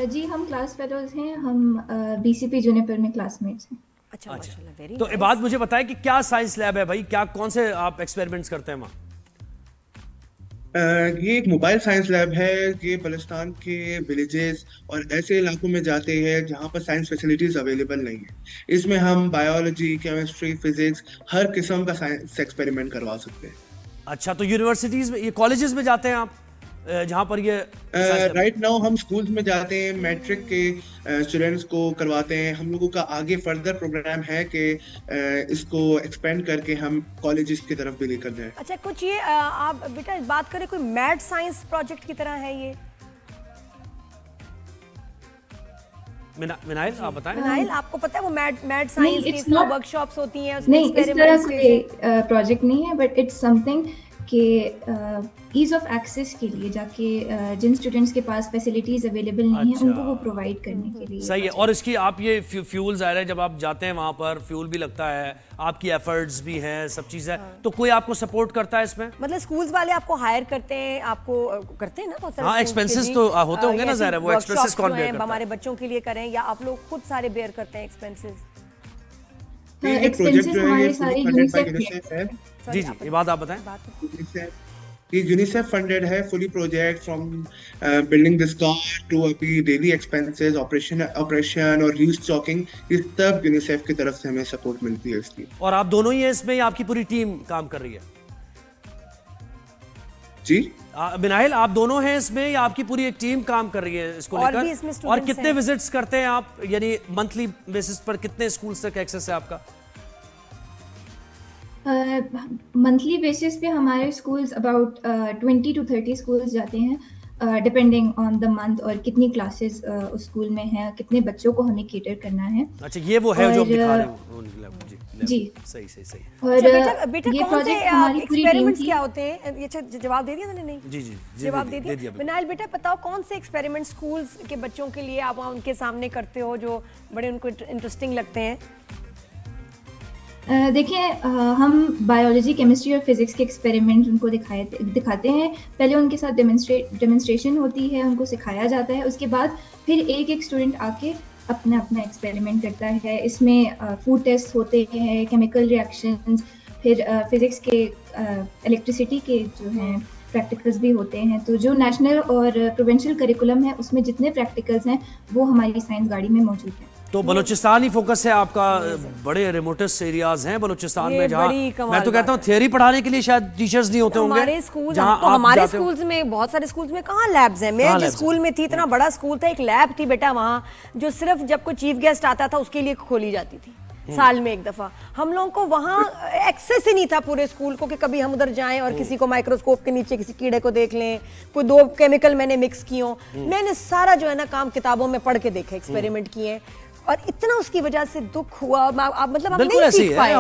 जी, हम क्लास फेलोज हैं, हम बीसीपी जूनियर में क्लासमेट्स हैं।
अच्छा, माशाल्लाह, वेरी
तो एक बात मुझे बताएं कि क्या साइंस लैब है भाई, क्या कौन से आप एक्सपेरिमेंट्स करते हैं वहाँ?
ये एक मोबाइल साइंस लैब है। ये बलूचिस्तान के विलेजेस और ऐसे इलाकों में जाते हैं जहाँ पर साइंस फैसिलिटीज अवेलेबल नहीं है। इसमें हम बायोलॉजी, केमिस्ट्री, फिजिक्स, हर किस्म का साइंस एक्सपेरिमेंट करवा सकते हैं।
अच्छा, तो यूनिवर्सिटीज में, ये कॉलेजेस में जाते हैं आप जहाँ पर ये
राइट नाउ हम स्कूल्स में जाते हैं, मैट्रिक के स्टूडेंट्स को करवाते हैं। हम लोगों का आगे फर्दर प्रोग्राम है कि इसको एक्सपेंड करके हम कॉलेजेस की तरफ भी लेकर जाएं।
अच्छा, कुछ ये आप बेटा बात करें, कोई मैड साइंस प्रोजेक्ट की तरह है ये?
मिनाइल, आप बताएं।
मिनाइल, आपको पता है वो मैड साइंस की वर्कशॉप्स होती हैं,
उसमें एक्सपेरिमेंट्स? नहीं, इस तरह कोई प्रोजेक्ट नहीं है, बट इट्स समथिंग कि ईज ऑफ एक्सेस के लिए जाके जिन स्टूडेंट्स के पास फैसिलिटीज अवेलेबल नहीं है उनको वो प्रोवाइड करने के लिए।
सही है। और इसकी आप ये फ्यूल ज़ाहिर है जब आप जाते हैं वहाँ पर फ्यूल भी लगता है, आपकी एफर्ट्स भी हैं, सब चीज़ है। तो कोई आपको सपोर्ट करता है इसमें?
मतलब स्कूल्स वाले आपको हायर करते हैं, आपको करते हैं ना बहुत सारे?
हाँ, एक्सपेंसेस तो होते होंगे ना ज़ाहिर है, वो एक्सपेंसेस कौन बेयर करता है?
हमारे बच्चों के लिए करें या आप लोग खुद सारे बेयर करते हैं एक्सपेंसेस?
एक्सपेंसेस हमारे सारे यूनिसेफ है।
जी, ये बात आप बताएं।
ये यूनिसेफ फंडेड है fully project, from building this car to अभी डेली एक्सपेंसेस, ऑपरेशन और रीस्टॉकिंग, ये सब यूनिसेफ की तरफ से हमें सपोर्ट मिलती है इसकी।
और आप दोनों ही हैं इसमें या आपकी पूरी टीम काम कर रही है?
जी
मिनाहिल, आप दोनों हैं इसमें या आपकी पूरी एक टीम काम कर रही है इसको लेकर? और कितने विजिट्स करते हैं आप, यानी मंथली बेसिस पर कितने स्कूल्स तक एक्सेस है आपका?
मंथली बेसिस पे हमारे स्कूल्स अबाउट 20 to 30 स्कूल्स जाते हैं, डिपेंडिंग ऑन द मंथ और कितनी क्लासेस उस स्कूल में हैं, कितने बच्चों को हमें केटर करना है।
अच्छा, ये वो है जो आप दिखा रहे हो।
जी,
सही।
और बेटा कौन से एक्सपेरिमेंट्स क्या होते हैं? ये जवाब दे दिया मैंने? नहीं,
जी
जवाब दे दिया। मिनाइल बेटा बताओ, कौन से एक्सपेरिमेंट स्कूल्स के बच्चों के लिए आप उनके सामने करते हो जो बड़े उनको इंटरेस्टिंग लगते हैं?
देखिए, हम बायोलॉजी, केमिस्ट्री और फिजिक्स के एक्सपेरिमेंट उनको दिखाते हैं। पहले उनके साथ डेमोन्स्ट्रेशन होती है, उनको सिखाया जाता है। उसके बाद फिर एक स्टूडेंट आके अपना एक्सपेरिमेंट करता है। इसमें फूड टेस्ट होते हैं, केमिकल रिएक्शंस, फिर फिजिक्स के इलेक्ट्रिसिटी के जो हैं प्रैक्टिकल्स भी होते हैं। तो जो नेशनल और प्रोविंशियल करिकुलम है उसमें जितने प्रैक्टिकल्स हैं वो हमारी साइंस गाड़ी में मौजूद हैं।
तो बलूचिस्तान ही फोकस है आपका? बड़े रिमोटेस्ट एरियाज हैं बलूचिस्तान में जहाँ मैं तो कहता हूँ थियरी पढ़ाने के लिए शायद टीचर्स नहीं होते होंगे।
हमारे स्कूल्स में, बहुत सारे स्कूल्स में कहाँ लैब्स हैं? मैं जिस स्कूल में थी, इतना बड़ा स्कूल था, एक लैब थी बेटा वहाँ, जो सिर्फ जब कोई चीफ गेस्ट आता था उसके लिए खोली जाती थी, साल में एक दफा। हम लोगों को वहाँ एक्सेस ही नहीं था पूरे स्कूल को कि कभी हम उधर जाएं और किसी को माइक्रोस्कोप के नीचे किसी कीड़े को देख लें, कोई 2 केमिकल मैंने मिक्स किए हों। मैंने सारा जो है ना काम किताबों में पढ़ के देखा, एक्सपेरिमेंट किए, और इतना उसकी वजह से दुख हुआ। मतलब आप नहीं सीख पाए।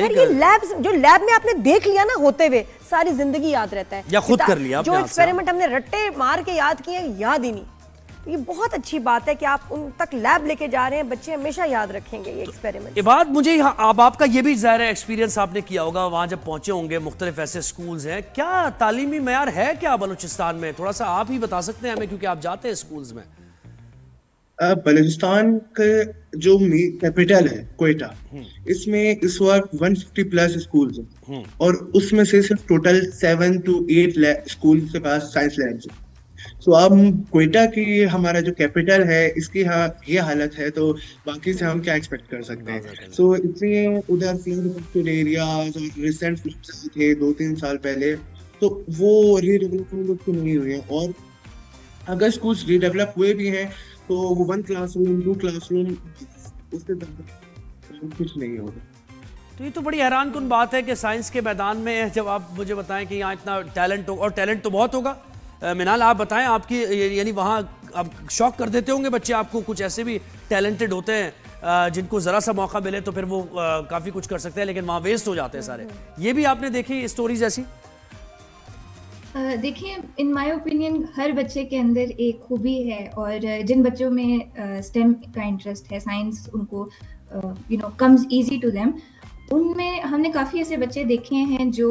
ये लैब्स, जो लैब में आपने देख लिया ना होते हुए, सारी जिंदगी याद रहता है,
या खुद कर लिया।
जो एक्सपेरिमेंट हमने रट्टे मार के याद किए, याद ही नहीं। ये बहुत अच्छी बात है कि आप उन तक लैब लेके जा रहे हैं, बच्चे हमेशा याद रखेंगे ये एक्सपेरिमेंट।
ये बात मुझे अब आपका ये भी ज़ाहिर है एक्सपीरियंस आपने किया होगा, वहाँ जब पहुंचे होंगे, मुख्तलिफ ऐसे स्कूल्स हैं, क्या तालीमी मयार है क्या बलूचिस्तान में? थोड़ा सा आप ही बता सकते हैं हमें, क्योंकि आप जाते हैं स्कूल्स में।
बलूचिस्तान के जो कैपिटल है कोयटा, इसमें इस वक्त 150 प्लस स्कूल्स हैं और उसमें से सिर्फ टोटल 7 to 8 स्कूल के पास साइंस लैब्स हैं। तो अब कोयटा की हमारा जो कैपिटल है इसकी ये हालत है, तो बाकी से हम क्या एक्सपेक्ट कर सकते हैं। सो इसलिए उधर फ्लड एरियाज और रिसेंट फ्लड्स थे 2-3 साल पहले, तो वो रीडेवलपमेंट तो नहीं हुए, और अगर स्कूल्स रीडेवलप हुए भी हैं तो वो 1 क्लासरूम 2 क्लासरूम उससे कुछ नहीं होगा।
तो ये तो बड़ी हैरानकुन बात है कि साइंस के मैदान में जब आप मुझे बताएं कि यहाँ इतना टैलेंट हो, और टैलेंट तो बहुत होगा। मिनाल आप बताएं, आपकी यानी वहाँ आप शॉक कर देते होंगे बच्चे आपको, कुछ ऐसे भी टैलेंटेड होते हैं जिनको ज़रा सा मौका मिले तो फिर वो काफ़ी कुछ कर सकते हैं, लेकिन वहाँ वेस्ट हो जाते हैं सारे। ये भी आपने देखी स्टोरीज ऐसी?
देखिए, इन माय ओपिनियन हर बच्चे के अंदर एक खूबी है, और जिन बच्चों में स्टेम का इंटरेस्ट है, साइंस उनको कम्स इजी टू देम, उनमें हमने काफ़ी ऐसे बच्चे देखे हैं जो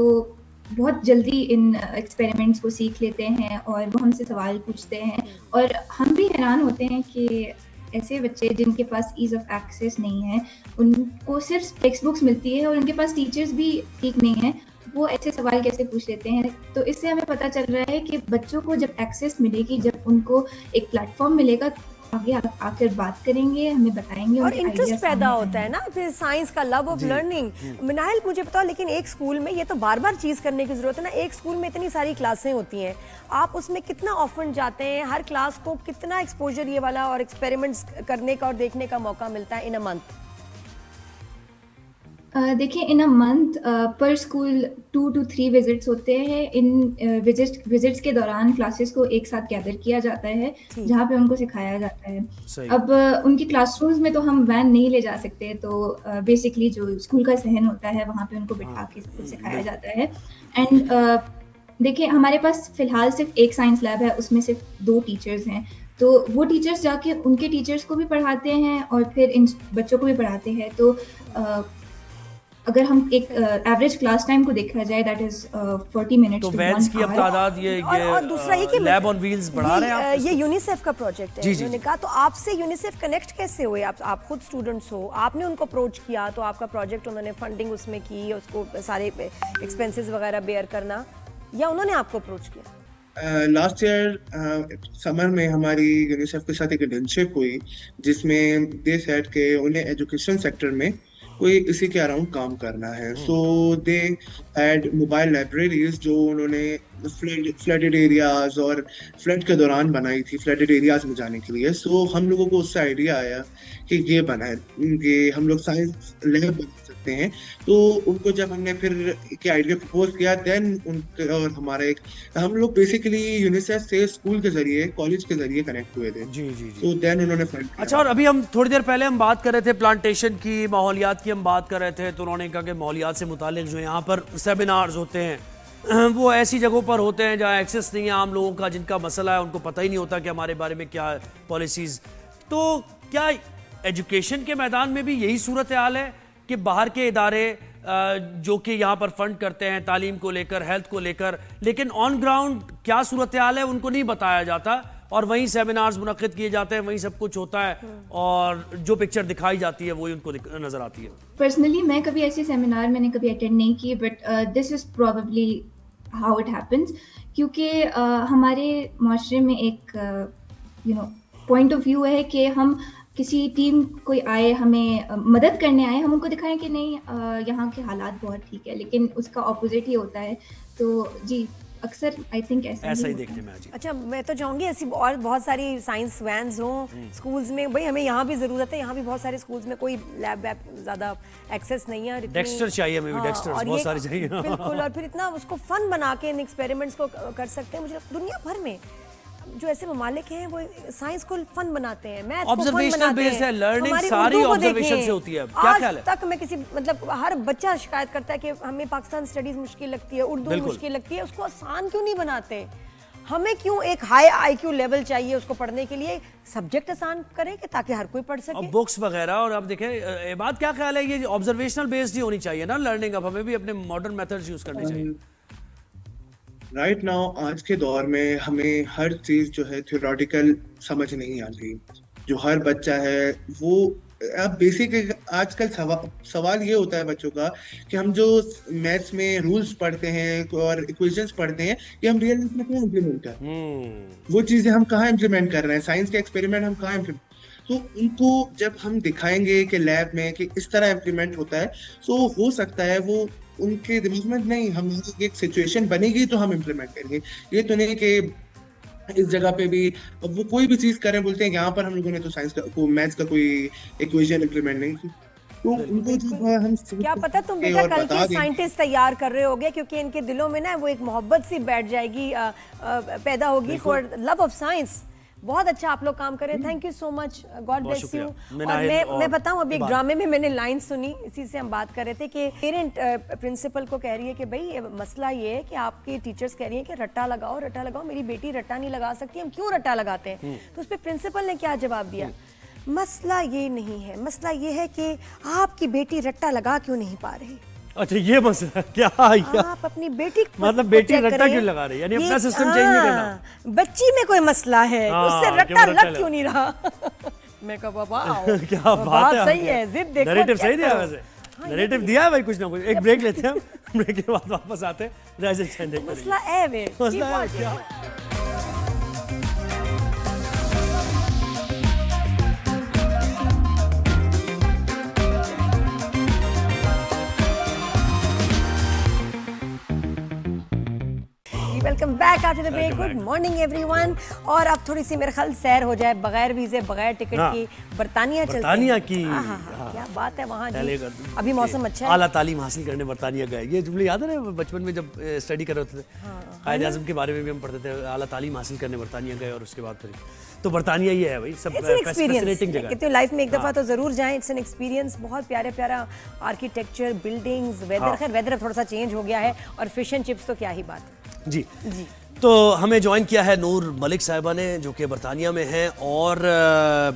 बहुत जल्दी इन एक्सपेरिमेंट्स को सीख लेते हैं और वो हमसे सवाल पूछते हैं, और हम भी हैरान होते हैं कि ऐसे बच्चे जिनके पास ईज ऑफ एक्सेस नहीं है, उनको सिर्फ टेक्स्ट बुक्स मिलती है और उनके पास टीचर्स भी ठीक नहीं है, वो ऐसे सवाल कैसे पूछ लेते हैं। तो इससे हमें पता चल रहा है कि बच्चों को जब एक्सेस मिलेगी, जब उनको एक प्लेटफॉर्म मिलेगा, आगे आकर बात करेंगे, हमें बताएंगे
और इंटरेस्ट पैदा होता है ना, फिर साइंस का लव ऑफ लर्निंग। मिनाइल मुझे बताओ, लेकिन एक स्कूल में ये तो बार बार चीज करने की जरूरत है ना, एक स्कूल में इतनी सारी क्लासें होती हैं, आप उसमें कितना ऑफन जाते हैं, हर क्लास को कितना एक्सपोजर ये वाला और एक्सपेरिमेंट्स करने का और देखने का मौका मिलता है इन अ मंथ?
देखिए, इन अ मंथ पर स्कूल 2 to 3 विजिट्स होते हैं। इन विजिट्स के दौरान क्लासेस को एक साथ गैदर किया जाता है, जहाँ पे उनको सिखाया जाता है। अब उनकी क्लासरूम्स में तो हम वैन नहीं ले जा सकते, तो बेसिकली जो स्कूल का सहन होता है वहाँ पे उनको बिठा के सब कुछ सिखाया जाता है। एंड देखिए, हमारे पास फिलहाल सिर्फ एक साइंस लैब है, उसमें सिर्फ 2 टीचर्स हैं, तो वो टीचर्स जाके उनके टीचर्स को भी पढ़ाते हैं और फिर इन बच्चों को भी पढ़ाते हैं। तो अगर हम एक एवरेज क्लास टाइम को देखा जाए, दैट इज 40 मिनट्स
तो वैन्स की अब तादाद ये
और दूसरा ही कि
लैब ऑन व्हील्स बढ़ा रहे हैं आप?
ये यूनिसेफ का प्रोजेक्ट है, उन्होंने कहा। तो आपसे यूनिसेफ कनेक्ट कैसे हुए? आप खुद स्टूडेंट्स हो, आपने उनको अप्रोच किया, तो आपका प्रोजेक्ट उन्होंने फंडिंग उसमें की, उसको सारे एक्सपेंसेस वगैरह बेयर करना, या उन्होंने आपको अप्रोच किया?
लास्ट ईयर समर में हमारी यूनिसेफ के साथ एक इंटर्नशिप हुई, जिसमें दे सेड के उन्हें एजुकेशन सेक्टर में कोई इसी के अराउंड काम करना है। सो दे हैड मोबाइल लाइब्रेरीज जो उन्होंने फ्लडेड एरियाज और फ्लड के दौरान बनाई थी, फ्लडेड एरियाज में जाने के लिए। सो हम लोगों को उससे आइडिया आया कि ये बनाए, कि हम लोग साइंस लैब बना सकते हैं। तो उनको जब हमने फिर के आइडिया प्रपोज किया, देन उनके और हमारा एक, हम लोग बेसिकली यूनिसेफ से स्कूल के जरिए, कॉलेज के जरिए कनेक्ट हुए थे।
जी जी।
तो देन उन्होंने फंड।
अच्छा, और अभी हम थोड़ी देर पहले हम बात कर रहे थे प्लांटेशन की, माहौलियात की हम बात कर रहे थे, तो उन्होंने कहा कि माहौलियात से मुतालिक जो यहाँ पर सेमिनार्स होते हैं वो ऐसी जगहों पर होते हैं जहाँ एक्सेस नहीं है आम लोगों का, जिनका मसला है, उनको पता ही नहीं होता कि हमारे बारे में क्या पॉलिसीज़। तो क्या एजुकेशन के मैदान में भी यही सूरत हाल है कि बाहर के इदारे जो कि यहाँ पर फंड करते हैं तालीम को लेकर, हेल्थ को लेकर, लेकिन ऑन ग्राउंड क्या सूरत हाल है उनको नहीं बताया जाता, और वहीं सेमिनार्स मुनक्किद किए जाते हैं, वहीं सब कुछ होता है, और जो पिक्चर दिखाई जाती है वही उनको नजर आती है?
पर्सनली मैं कभी ऐसे सेमिनार मैंने कभी अटेंड नहीं किए, but this is probably how it happens, क्योंकि हमारे माशरे में एक पॉइंट ऑफ व्यू है कि हम किसी टीम कोई आए, हमें मदद करने आए, हम उनको दिखाएं कि नहीं यहाँ के हालात बहुत ठीक है, लेकिन उसका ऑपोजिट ही होता है। तो जी, अक्सर आई थिंक ऐसा ही देखने में।
अच्छा, मैं तो चाहूंगी ऐसी और बहुत सारी साइंस वैन्स हों स्कूल्स में। भाई हमें यहाँ भी जरूरत है, यहाँ भी बहुत सारे स्कूल्स में कोई लैब वैब ज्यादा एक्सेस नहीं है।
डेक्स्टर चाहिए हमें भी, डेक्स्टर्स बहुत सारे चाहिए।
बिल्कुल, और फिर इतना उसको फन बना के इन एक्सपेरिमेंट्स को कर सकते हैं। मुझे दुनिया भर में जो ऐसे ममालिक हैं वो साइंस को फन बनाते हैं, मैथ को फन
ऑब्जर्वेशनल बेस्ड है, लर्निंग सारी ऑब्जर्वेशन से होती है। क्या ख्याल है?
आज तक मैं किसी हर बच्चा शिकायत करता है कि हमें पाकिस्तान स्टडीज मुश्किल लगती है, उर्दू मुश्किल लगती है, उसको आसान क्यों नहीं बनाते? हमें क्यों एक हाई IQ लेवल चाहिए उसको पढ़ने के लिए? सब्जेक्ट आसान करें कि ताकि हर कोई पढ़ सके,
बुक्स वगैरह। और अब देखें, बात क्या ख्याल है, ये ऑब्जर्वेशनल बेस्ड ही होनी चाहिए ना लर्निंग? अब हमें भी अपने मॉडर्न मेथड्स यूज करने चाहिए।
राइट नाउ आज के दौर में हमें हर चीज़ जो है थ्योरेटिकल समझ नहीं आती। जो हर बच्चा है वो अब बेसिक आजकल सवाल ये होता है बच्चों का कि हम जो मैथ्स में रूल्स पढ़ते हैं और इक्वेशंस पढ़ते हैं ये हम रियल लाइफ में कहाँ इम्प्लीमेंट कर रहे हैं, वो चीजें हम कहाँ इम्प्लीमेंट कर रहे हैं, साइंस के एक्सपेरिमेंट हम कहाँ इम्प्लीमेंट, तो उनको जब हम दिखाएंगे कि लैब में कि इस तरह इम्प्लीमेंट होता है तो हो सकता है वो उनके दिमाग में नहीं, हम एक सिचुएशन बनेगी तो हम इम्प्लीमेंट करेंगे। ये तो नहीं कि इस जगह पे भी अब वो कोई भी चीज करें बोलते हैं यहाँ पर हम लोगों ने तो साइंस का मैथ्स का कोई इक्वेशन इम्प्लीमेंट नहीं की, तो उनको जो हम
क्या पता तुम बेटा कल के साइंटिस्ट तैयार कर रहे होगे, क्योंकि इनके दिलों में ना वो एक मोहब्बत सी बैठ जाएगी, पैदा होगी फॉर लव ऑफ साइंस। बहुत अच्छा आप लोग काम कर रहे हैं, thank you so much, God bless you. और मैं बताऊं अभी एक ड्रामे में मैंने लाइन सुनी, इसी से हम बात कर रहे थे कि पेरेंट प्रिंसिपल को कह रही है कि भाई मसला ये है कि आपके टीचर्स कह रही हैं कि रट्टा लगाओ, मेरी बेटी रट्टा नहीं लगा सकती, हम क्यों रट्टा लगाते हैं? तो उस पर प्रिंसिपल ने क्या जवाब दिया, मसला ये नहीं है, मसला ये है कि आपकी बेटी रट्टा लगा क्यों नहीं पा रही।
अच्छा ये मसला क्या?
आप अपनी बेटी
मतलब बेटी रट्टा क्यों लगा रही है, यानी अपना सिस्टम चेंज नहीं करना।
बच्ची में कोई मसला है, उससे रट्टा लग क्यों नहीं रहा? मैं कहा बाबा
क्या बात है,
सही है, जिद देखो,
नैरेटिव सही दिया, वैसे नैरेटिव दिया है भाई कुछ ना कुछ। एक ब्रेक लेते हैं, ब्रेक के बाद वापस आते हैं।
मसला है वे, welcome back after the break. Good morning everyone. और अब थोड़ी सी मेरे ख्याल सैर हो जाए बगैर वीजे बगैर टिकट की, बरतानिया चलते हैं।
बरतानिया की
क्या बात है वहाँ जी, अभी मौसम अच्छा है।
आला तालीम हासिल करने बरतानिया गए, ये जुमले याद है ना बचपन में जब स्टडी कर रहे थे, कायद आज़म के बारे में भी हम पढ़ते थे, आला तालीम हासिल करने बरतानिया गए और उसके बाद फिर तो बरतानिया ये है भाई, सब फैसिनेटिंग जगह।
कहते हो लाइफ में एक दफा तो जरूर जाएं, इट्स एन एक्सपीरियंस। बहुत प्यारा आर्किटेक्चर, बिल्डिंग्स, वेदर, खैर वेदर थोड़ा सा चेंज हो गया है, और फिश एंड चिप्स तो क्या ही बात है
जी। तो हमें ज्वाइन किया है नूर मलिक साहिबा ने, जो कि बरतानिया में हैं और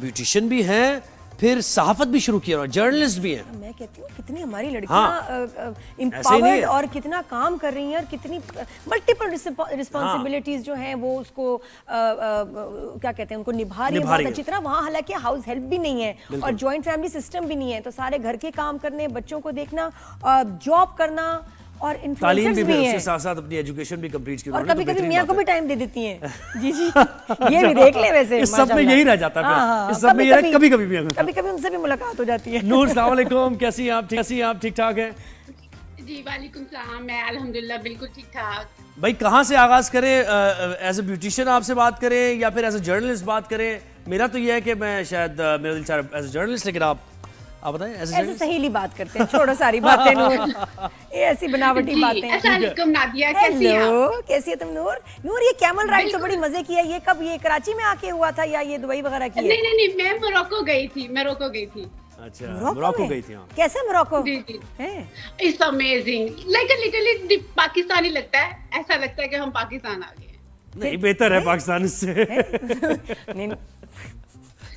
ब्यूटिशियन भी हैं, फिर सहाफत भी शुरू किया और जर्नलिस्ट भी हैं।
मैं कहती हूँ कितनी हमारी लड़कियां एम्पावर्ड और कितना काम कर रही हैं, और कितनी मल्टीपल रिस्पॉन्सिबिलिटीज जो हैं वो उसको क्या कहते हैं उनको निभा रही है बहुत अच्छी तरह। वहाँ हालांकि हाउस हेल्प भी नहीं है और जॉइंट फैमिली सिस्टम भी नहीं है, तो सारे घर के काम करने, बच्चों को देखना, जॉब करना और
तालीम भी उसके साथ साथ अपनी एजुकेशन भी कंप्लीट की,
और कभी कभी मियां को भी टाइम दे देती हैं। जी जी ये भी देख ले वैसे,
इस सब में यही रह जाता है, इस सब में ये कभी
कभी उनसे भी मुलाकात हो जाती है।
नूर अस्सलाम वालेकुम, कैसी हैं आप? ठीक ठाक हैं
जी? वालेकुम सलाम, मैं अल्हम्दुलिल्लाह बिल्कुल ठीक ठाक।
भाई कहाँ से आगाज करें, एज ए ब्यूटिशियन आपसे बात करें या फिर एज ए जर्नलिस्ट बात करें? मेरा तो ये है कि मैं शायद मेरा दिल चाह एज ए जर्नलिस्ट, लेकिन आप बताएं। ऐसे
सहेली बात करते हैं, छोड़ो सारी बातें नूर, ये ऐसी बनावटी बातें। हेलो, कैसी है तुम नूर? नूर ये कैमल राइड तो बड़ी मजे की है, ये कब, ये कराची में आके हुआ था या ये दुबई वगैरह की?
नहीं, मैं मोरक्को गई थी।
अच्छा, मोरक्को गई थी।
कैसा Morocco?
It's amazing, like literally Pakistani लगता है, ऐसा लगता है कि हम पाकिस्तान आ गए।
नहीं, बेहतर है पाकिस्तान से।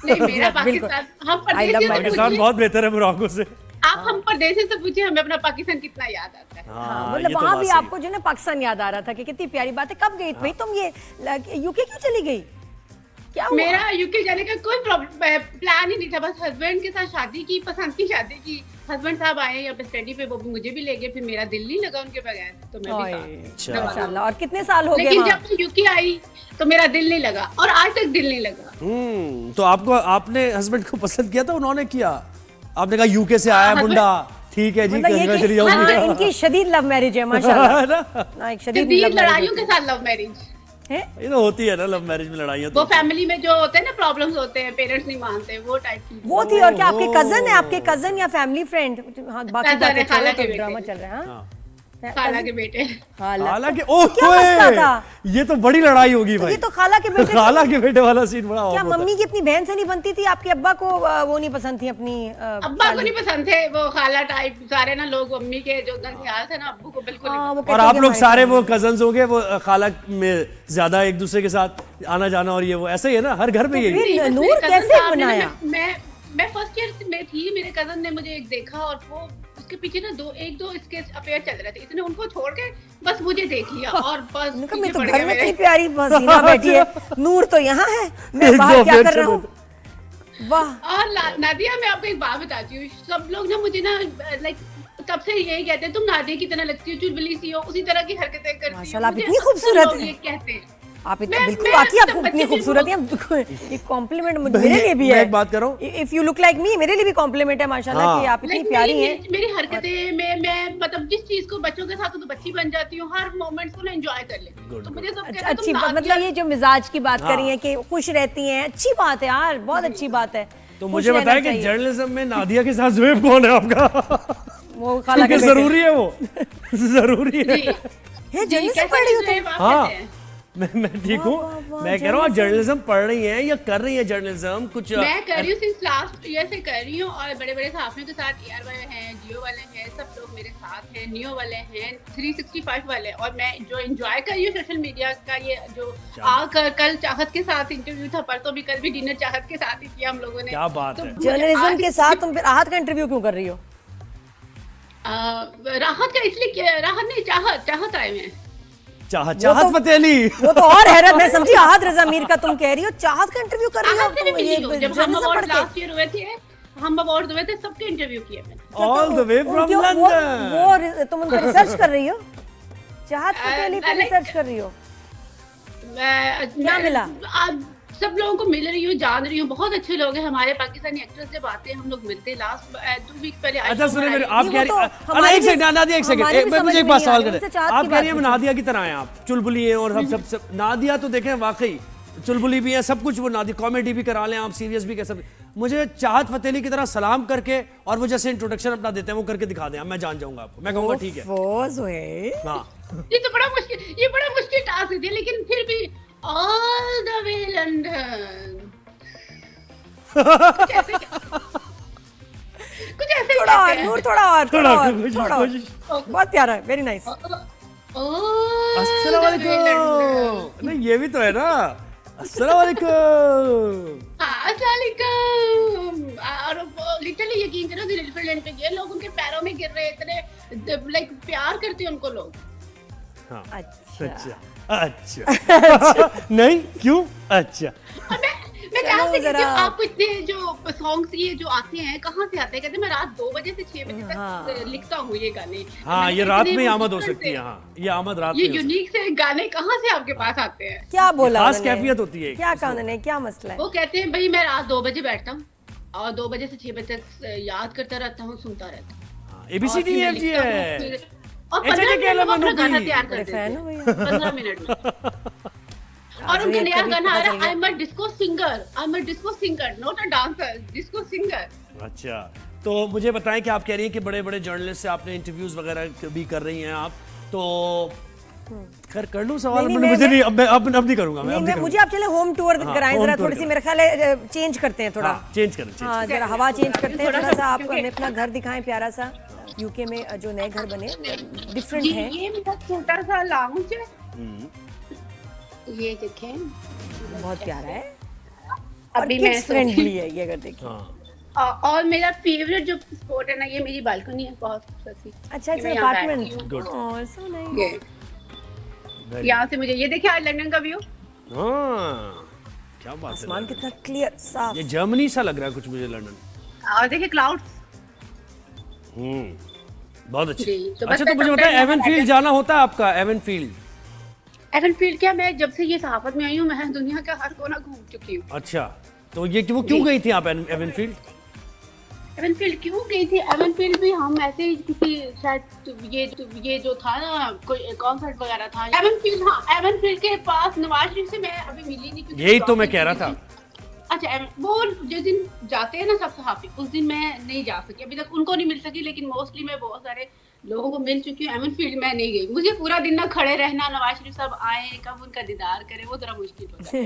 नहीं, मेरा पाकिस्तान, हम
पाकिस्तान बहुत बेहतर है मोरक्को से।
आप हम परदेसी से पूछिए, हमें अपना पाकिस्तान कितना याद आता है।
मतलब वहाँ भी आपको जो है पाकिस्तान याद आ रहा था कि कितनी प्यारी बात है। कब गई भाई तुम? ये यूके क्यों चली गई? क्या हुआ?
मेरा यूके जाने का कोई प्लान ही नहीं था, बस हस्बैंड के साथ शादी की, पसंद की शादी की। हस्बैंड साहब आए यहाँ पे स्टडी पे, वो भी मुझे भी ले गए, फिर मेरा दिल नहीं लगा उनके बगैर, तो मैं भी
माशाल्लाह। और कितने साल हो गए?
लेकिन जब मैं यूके आई तो मेरा दिल नहीं लगा, और आज तक दिल नहीं लगा।
तो आपने हस्बैंड को पसंद किया था, उन्होंने किया? आपने कहा यूके से आया मुंडा, ठीक है जी, चली जाऊंगी।
इनकी शदीद लव मैरिज है माशाल्लाह, एक शदीद
लड़ाइयों के साथ लव मैरिज
है। ये तो होती है ना लव मैरिज में लड़ाइयाँ,
वो फैमिली में जो होते हैं ना प्रॉब्लम्स होते हैं, पेरेंट्स नहीं मानते, वो टाइप की
वो थी। और क्या आपके कजन है, आपके कजन या फैमिली फ्रेंड? हाँ, बाकी बातें चल रही है, ड्रामा चल रहा है।
खाला के बेटे,
खाला के, ओह क्या मसला था? ये तो बड़ी लड़ाई होगी भाई।
ये तो खाला के बेटे,
खाला के बेटे वाला सीन बड़ा।
क्या मम्मी की अपनी बहन से नहीं बनती थी? आपके अब्बा को वो नहीं पसंद थी अपनी?
अब्बा को नहीं पसंद थे, वो खाला टाइप सारे ना लोग, मम्मी के जो ख्याल थे ना, अब्बू को बिल्कुल नहीं।
और आप लोग सारे वो कजन्स हो गए, वो खाला में ज्यादा एक दूसरे के साथ आना जाना, और ये वो ऐसे ही है ना हर घर में यही।
नूर कैसे बनाया?
मैं फर्स्ट ईयर में थी, मेरे कजन ने मुझे एक देखा, और वो उसके पीछे ना एक दो इसके अफेयर चल रहे थे, इसने उनको छोड़ के बस मुझे देख लिया, और बस
मैं तो घर में इतनी प्यारी हसीना बैठी है, नूर तो यहाँ है, मैं बाहर क्या कर रहा हूँ? वाह।
और नादिया, मैं आपको एक बात बताती हूँ, सब लोग ना मुझे ना लाइक तब से यही कहते हैं तुम नादिया की तरह लगती हो, चुलबुली सी हो, उसी तरह की हरकतें करती हो।
माशाल्लाह, आप इतनी खूबसूरत हैं।
ये कहते हैं
आप इतना बिल्कुल बाकी आप इतनी खूबसूरत हैं। ये कॉम्प्लीमेंट मेरे लिए भी है।
एक बात करो,
if you look like me, मेरे लिए भी कॉम्प्लीमेंट है माशाल्लाह कि आप इतनी प्यारी हैं।
मेरी हरकतें मैं मतलब जिस चीज को बच्चों के साथ तो बच्ची बन जाती हूँ, हर मोमेंट्स को ना एंजॉय कर लेती हूँ। तो मुझे सब कहते हैं
अच्छी बात, मतलब ये जो मिजाज की बात करी है कि खुश रहती हैं, अच्छी बात है यार, बहुत अच्छी बात है।
तो मुझे बताया कि जर्नलिज्म में नादिया के साथ ज़ुहैब कौन है आपका?
वो खाला के
जरूरी है, वो जरूरी है।
जर्नलिज्म पढ़ रही हो?
हाँ, मैं ठीक हूँ। मैं कह रहा हूँ जर्नलिज्म पढ़ रही हैं या कर रही हैं जर्नलिज्म कुछ?
मैं कर रही हूँ, सिंस लास्ट ईयर से कर रही हूँ, और बड़े बड़े सहाफियों के साथ AR वाले हैं, जियो वाले हैं, सब लोग मेरे साथ हैं, नियो वाले हैं, 365 वाले, और मैं जो एंजॉय कर रही हूँ सोशल मीडिया का, ये जो कल चाहत के साथ इंटरव्यू था, परसों भी, कल भी डिनर चाहत के साथ ही किया हम लोगों ने।
क्या बात है।
जर्नलिज्म के साथ तुम फिर राहत का इंटरव्यू क्यों कर रही हो?
राहत का इसलिए, राहत नहीं, चाहत आए हैं।
चाहत फतेली,
वो तो और हैरत है, समझी। आहत रजा मीर का तुम कह रही हो, चाहत का इंटरव्यू कर रही हो?
जब हम अवार्ड लास्ट ईयर हुए थे, हम अवार्ड हुए थे, सबके इंटरव्यू किए मैंने।
All the way from London.
वो तुम उनको रिसर्च कर रही हो? चाहत फतेली पे रिसर्च कर रही हो? क्या मिला?
सब लोगों को मिल रही हूँ, जान रही हूँ, बहुत अच्छे लोग हैं हमारे पाकिस्तानी एक्टर्स। जब आते हैं हम लोग मिलते हैं, लास्ट 2 वीक पहले।
अच्छा सुनिए, मेरे आप कह रही हैं, एक सेकंड नादिया, एक सेकंड, मुझे एक बात सवाल करें। आप कह रही हैं नादिया की तरह हैं आप, चुलबुली हैं और सब। नादिया तो देखें वाकई चुलबुली भी है, सब कुछ वो नादिया, कॉमेडी भी करा लें आप, सीरियस भी कर सकते। मुझे चाहत फतेली की तरह सलाम करके और वो जैसे इंट्रोडक्शन अपना देते हैं वो करके दिखा दें, मैं जान जाऊंगा आपको। मैं कहूँगा ठीक है।
ये तो बड़ा मुश्किल टास्क है, लेकिन फिर भी ऑल द वे लंदन कुछ ऐसे
थोड़ा और बहुत प्यारा है, वेरी नाइस।
अस्सलाम वालेकुम। नहीं, ये भी तो है ना। अस्सलाम वालेकुम।
अस्सलाम वालेकुम। और लिटरली यकीन करो, दिल्ली पे गए लोग, उनके पैरों में गिर रहे, इतने लाइक प्यार करते हैं उनको लोग।
हाँ, अच्छा। नहीं क्यों? अच्छा,
मैं कहाँ से कि आपको इतने जो सॉन्ग्स ये जो आते हैं कहाँ से आते हैं? कहते हैं मैं रात 2 बजे से 6 बजे तक लिखता हूँ ये गाने।
हाँ, ये रात में आमद हो सकती है। हाँ, ये आमद रात में।
ये यूनिक से गाने कहाँ से आपके पास आते हैं?
क्या बोला?
खास कैफियत होती है।
क्या कानून है, क्या मसला है?
वो कहते हैं भाई मैं रात 2 बजे बैठता हूँ और 2 बजे से 6 बजे तक याद करता रहता हूँ, सुनता रहता हूँ।
ABCDFG है।
और 15 मिनट में अपना गाना तैयार कर देते हैं, 15 मिनट में। और उनका नया गाना आ रहा है, I am a disco singer, not a dancer, disco singer.
अच्छा, तो मुझे बताएं कि आप कह रही हैं कि बड़े बड़े जर्नलिस्ट से आपने इंटरव्यूज वगैरह भी कर रही हैं आप, तो कर लूं सवाल? मुझे नहीं, अब नहीं करूंगा मैं।
मुझे आप चले होम टूर कराएं जरा, थोड़ी सी, मेरे ख्याल है चेंज करते हैं थोड़ा।
चेंज करें,
हाँ जरा हवा चेंज करते हैं थोड़ा सा। आप हमें अपना घर दिखाएं प्यारा सा, यूके में जो नए घर बने डिफरेंट है।
ये मेरा छोटा सा लाउंज है, ये देखें,
बहुत प्यारा है,
अभी मैं
फ्रेंडली है ये, अगर देखिए।
और मेरा फेवरेट जो स्पॉट है ना, ये मेरी बालकनी है, बहुत खूबसूरत।
अच्छा, अपार्टमेंट, सो नाइस।
यहाँ से मुझे ये देखिए आज लंदन का व्यू।
क्या बात है,
आसमान कितना क्लियर साफ,
ये जर्मनी सा लग रहा है कुछ मुझे लंदन।
और देखिए क्लाउड्स।
बहुत अच्छी। अच्छा, तो मुझे बताइए एवनफील्ड जाना होता है आपका?
एवनफील्ड क्या, मैं जब से ये सहाफत में आई हूँ मैं दुनिया का हर कोना घूम चुकी हूँ।
अच्छा, तो ये वो क्यों गई थी आप एवनफील्ड
क्यों गई थी? एवनफील्ड भी हम ऐसे ही किसी शायद ये जो था ना कोई कॉन्सर्ट वगैरह था एवनफील्ड। हाँ, एवनफील्ड के पास नवाज शरीफ से मैं अभी मिली नहीं।
यही तो मैं कह रहा था।
अच्छा, वो जिस दिन जाते हैं ना सब सहाफी, उस दिन मैं नहीं जा सकी, अभी तक उनको नहीं मिल सकी, लेकिन मोस्टली मैं बहुत सारे लोगों को मिल चुकी हूँ। एवनफील्ड में नहीं गई, मुझे पूरा दिन ना खड़े रहना, नवाज शरीफ साहब आए कब उनका दीदार करें, वो जरा मुश्किल होता है।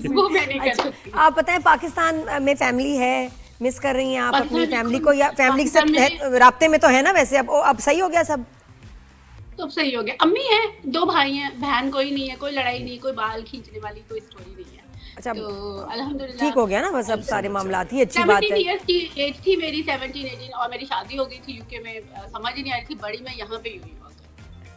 वो मैं नहीं कर सकती।
आप बताएं, पाकिस्तान में फैमिली है, मिस कर रही हैं आप अपनी फैमिली को, या फैमिली से राब्ते में तो है ना वैसे? अब सही हो गया सब?
तो सही हो गया। अम्मी है, 2 भाई हैं, बहन कोई नहीं है, कोई लड़ाई नहीं, कोई बाल खींचने वाली कोई स्टोरी नहीं है।
अच्छा,
तो अल्हम्दुलिल्लाह ठीक
हो गया ना, बस अब सारे मामला थी, अच्छी बात है।
17 इयर्स की एज थी मेरी, 17-18, और मेरी शादी हो गई थी यूके में, समझ ही नहीं आ रही थी, बड़ी मैं यहाँ पे हुई।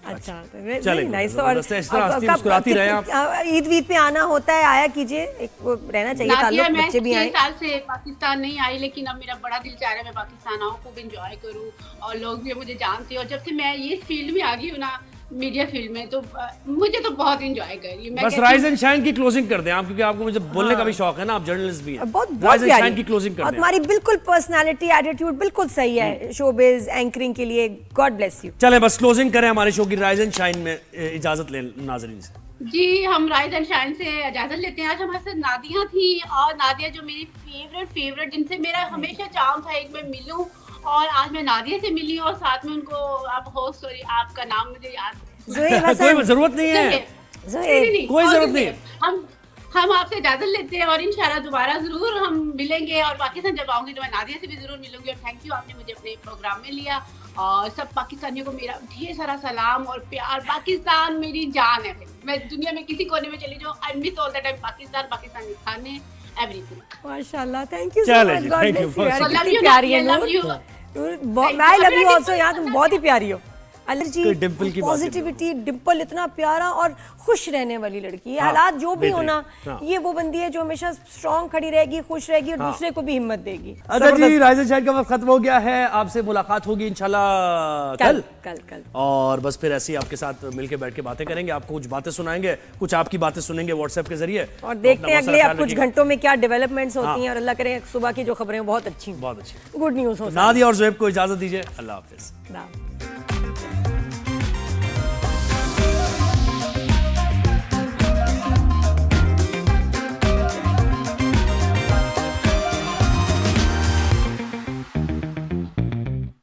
अच्छा
चलेगा,
नाइस।
जबरदस्त है, इस तरह हंसती मुस्कुराती रहे आप।
ईद वीद पे आना होता है, आया कीजिए, एक वो रहना चाहिए ताल्लुक, बच्चे भी आए।
6 साल से पाकिस्तान नहीं आई, लेकिन अब मेरा बड़ा दिल चाह रहा है मैं पाकिस्तान आऊँ, खूब एंजॉय करूँ, और लोग भी मुझे जानते हैं। और जब से मैं ये फील्ड में आ गई हूँ ना, मीडिया फील्ड में, तो मुझे तो बहुत एंजॉय कर रही हूँ।
बस राइज एंड शाइन की क्लोजिंग कर दें आप, क्योंकि आपको मुझे बोलने का भी शौक है ना, आप जर्नलिस्ट भी हैं।
बहुत
राइज एंड
प्यारी
शाइन की क्लोजिंग कर दें।
तुम्हारी बिल्कुल पर्सनालिटी, एटीट्यूड बिल्कुल सही है शोबिज एंकरिंग के लिए। God bless you.
चलें बस क्लोजिंग करें हमारे शो की, राइज एंड शाइन में इजाजत लें नाजरीन से।
जी, हम राइज एंड शाइन से इजाजत लेते हैं। आज हमारे साथ नादिया थी, और नादिया जो मेरी फेवरेट जिनसे मेरा हमेशा चाम था एक मैं मिलूं, और आज मैं नादिया से मिली और साथ में उनको आप होस्ट, सॉरी आपका नाम मुझे याद
कोई जरूरत नहीं है, कोई जरूरत नहीं।
हम आपसे इजाजत लेते हैं, और इंशाल्लाह दोबारा जरूर हम मिलेंगे, और पाकिस्तान जब आऊंगी तो मैं नादिया से भी जरूर मिलूंगी। और थैंक यू, आपने मुझे अपने प्रोग्राम में लिया, और सब पाकिस्तानियों को मेरा ढेर सारा सलाम और प्यार। पाकिस्तान मेरी जान है, मैं दुनिया में किसी कोने में चली जाऊँ, I miss all the time Pakistan, Pakistani खाने, एवरीथिंग।
माशाल्लाह, thank you so much, God bless you. यार कितनी प्यारी है नूर, आई लव यू आल्सो यार, तुम बहुत ही प्यारी हो। एलर्जी, पॉजिटिविटी, डिम्पल, इतना प्यारा और खुश रहने वाली लड़की है। हालात जो भी होना, ये वो बंदी है जो हमेशा स्ट्रांग खड़ी रहेगी, खुश रहेगी, और दूसरे को भी हिम्मत देगी।
अच्छा जी, राइज एंड शाइन का वक्त खत्म हो गया है, आपसे मुलाकात होगी इंशाल्लाह कल। और बस फिर ऐसे ही आपके साथ मिलके बैठ के बातें करेंगे, आपको कुछ बातें सुनाएंगे, कुछ आपकी बातें सुनेंगे व्हाट्सएप के जरिए,
और देखते हैं अगले कुछ घंटों में क्या डेवलपमेंट्स होती हैं। और अल्लाह करे सुबह की जो खबरें बहुत अच्छी,
बहुत अच्छी
गुड न्यूज हो।
नादिया और ज़ुहैब को इजाजत दीजिए, अल्लाह हाफिज।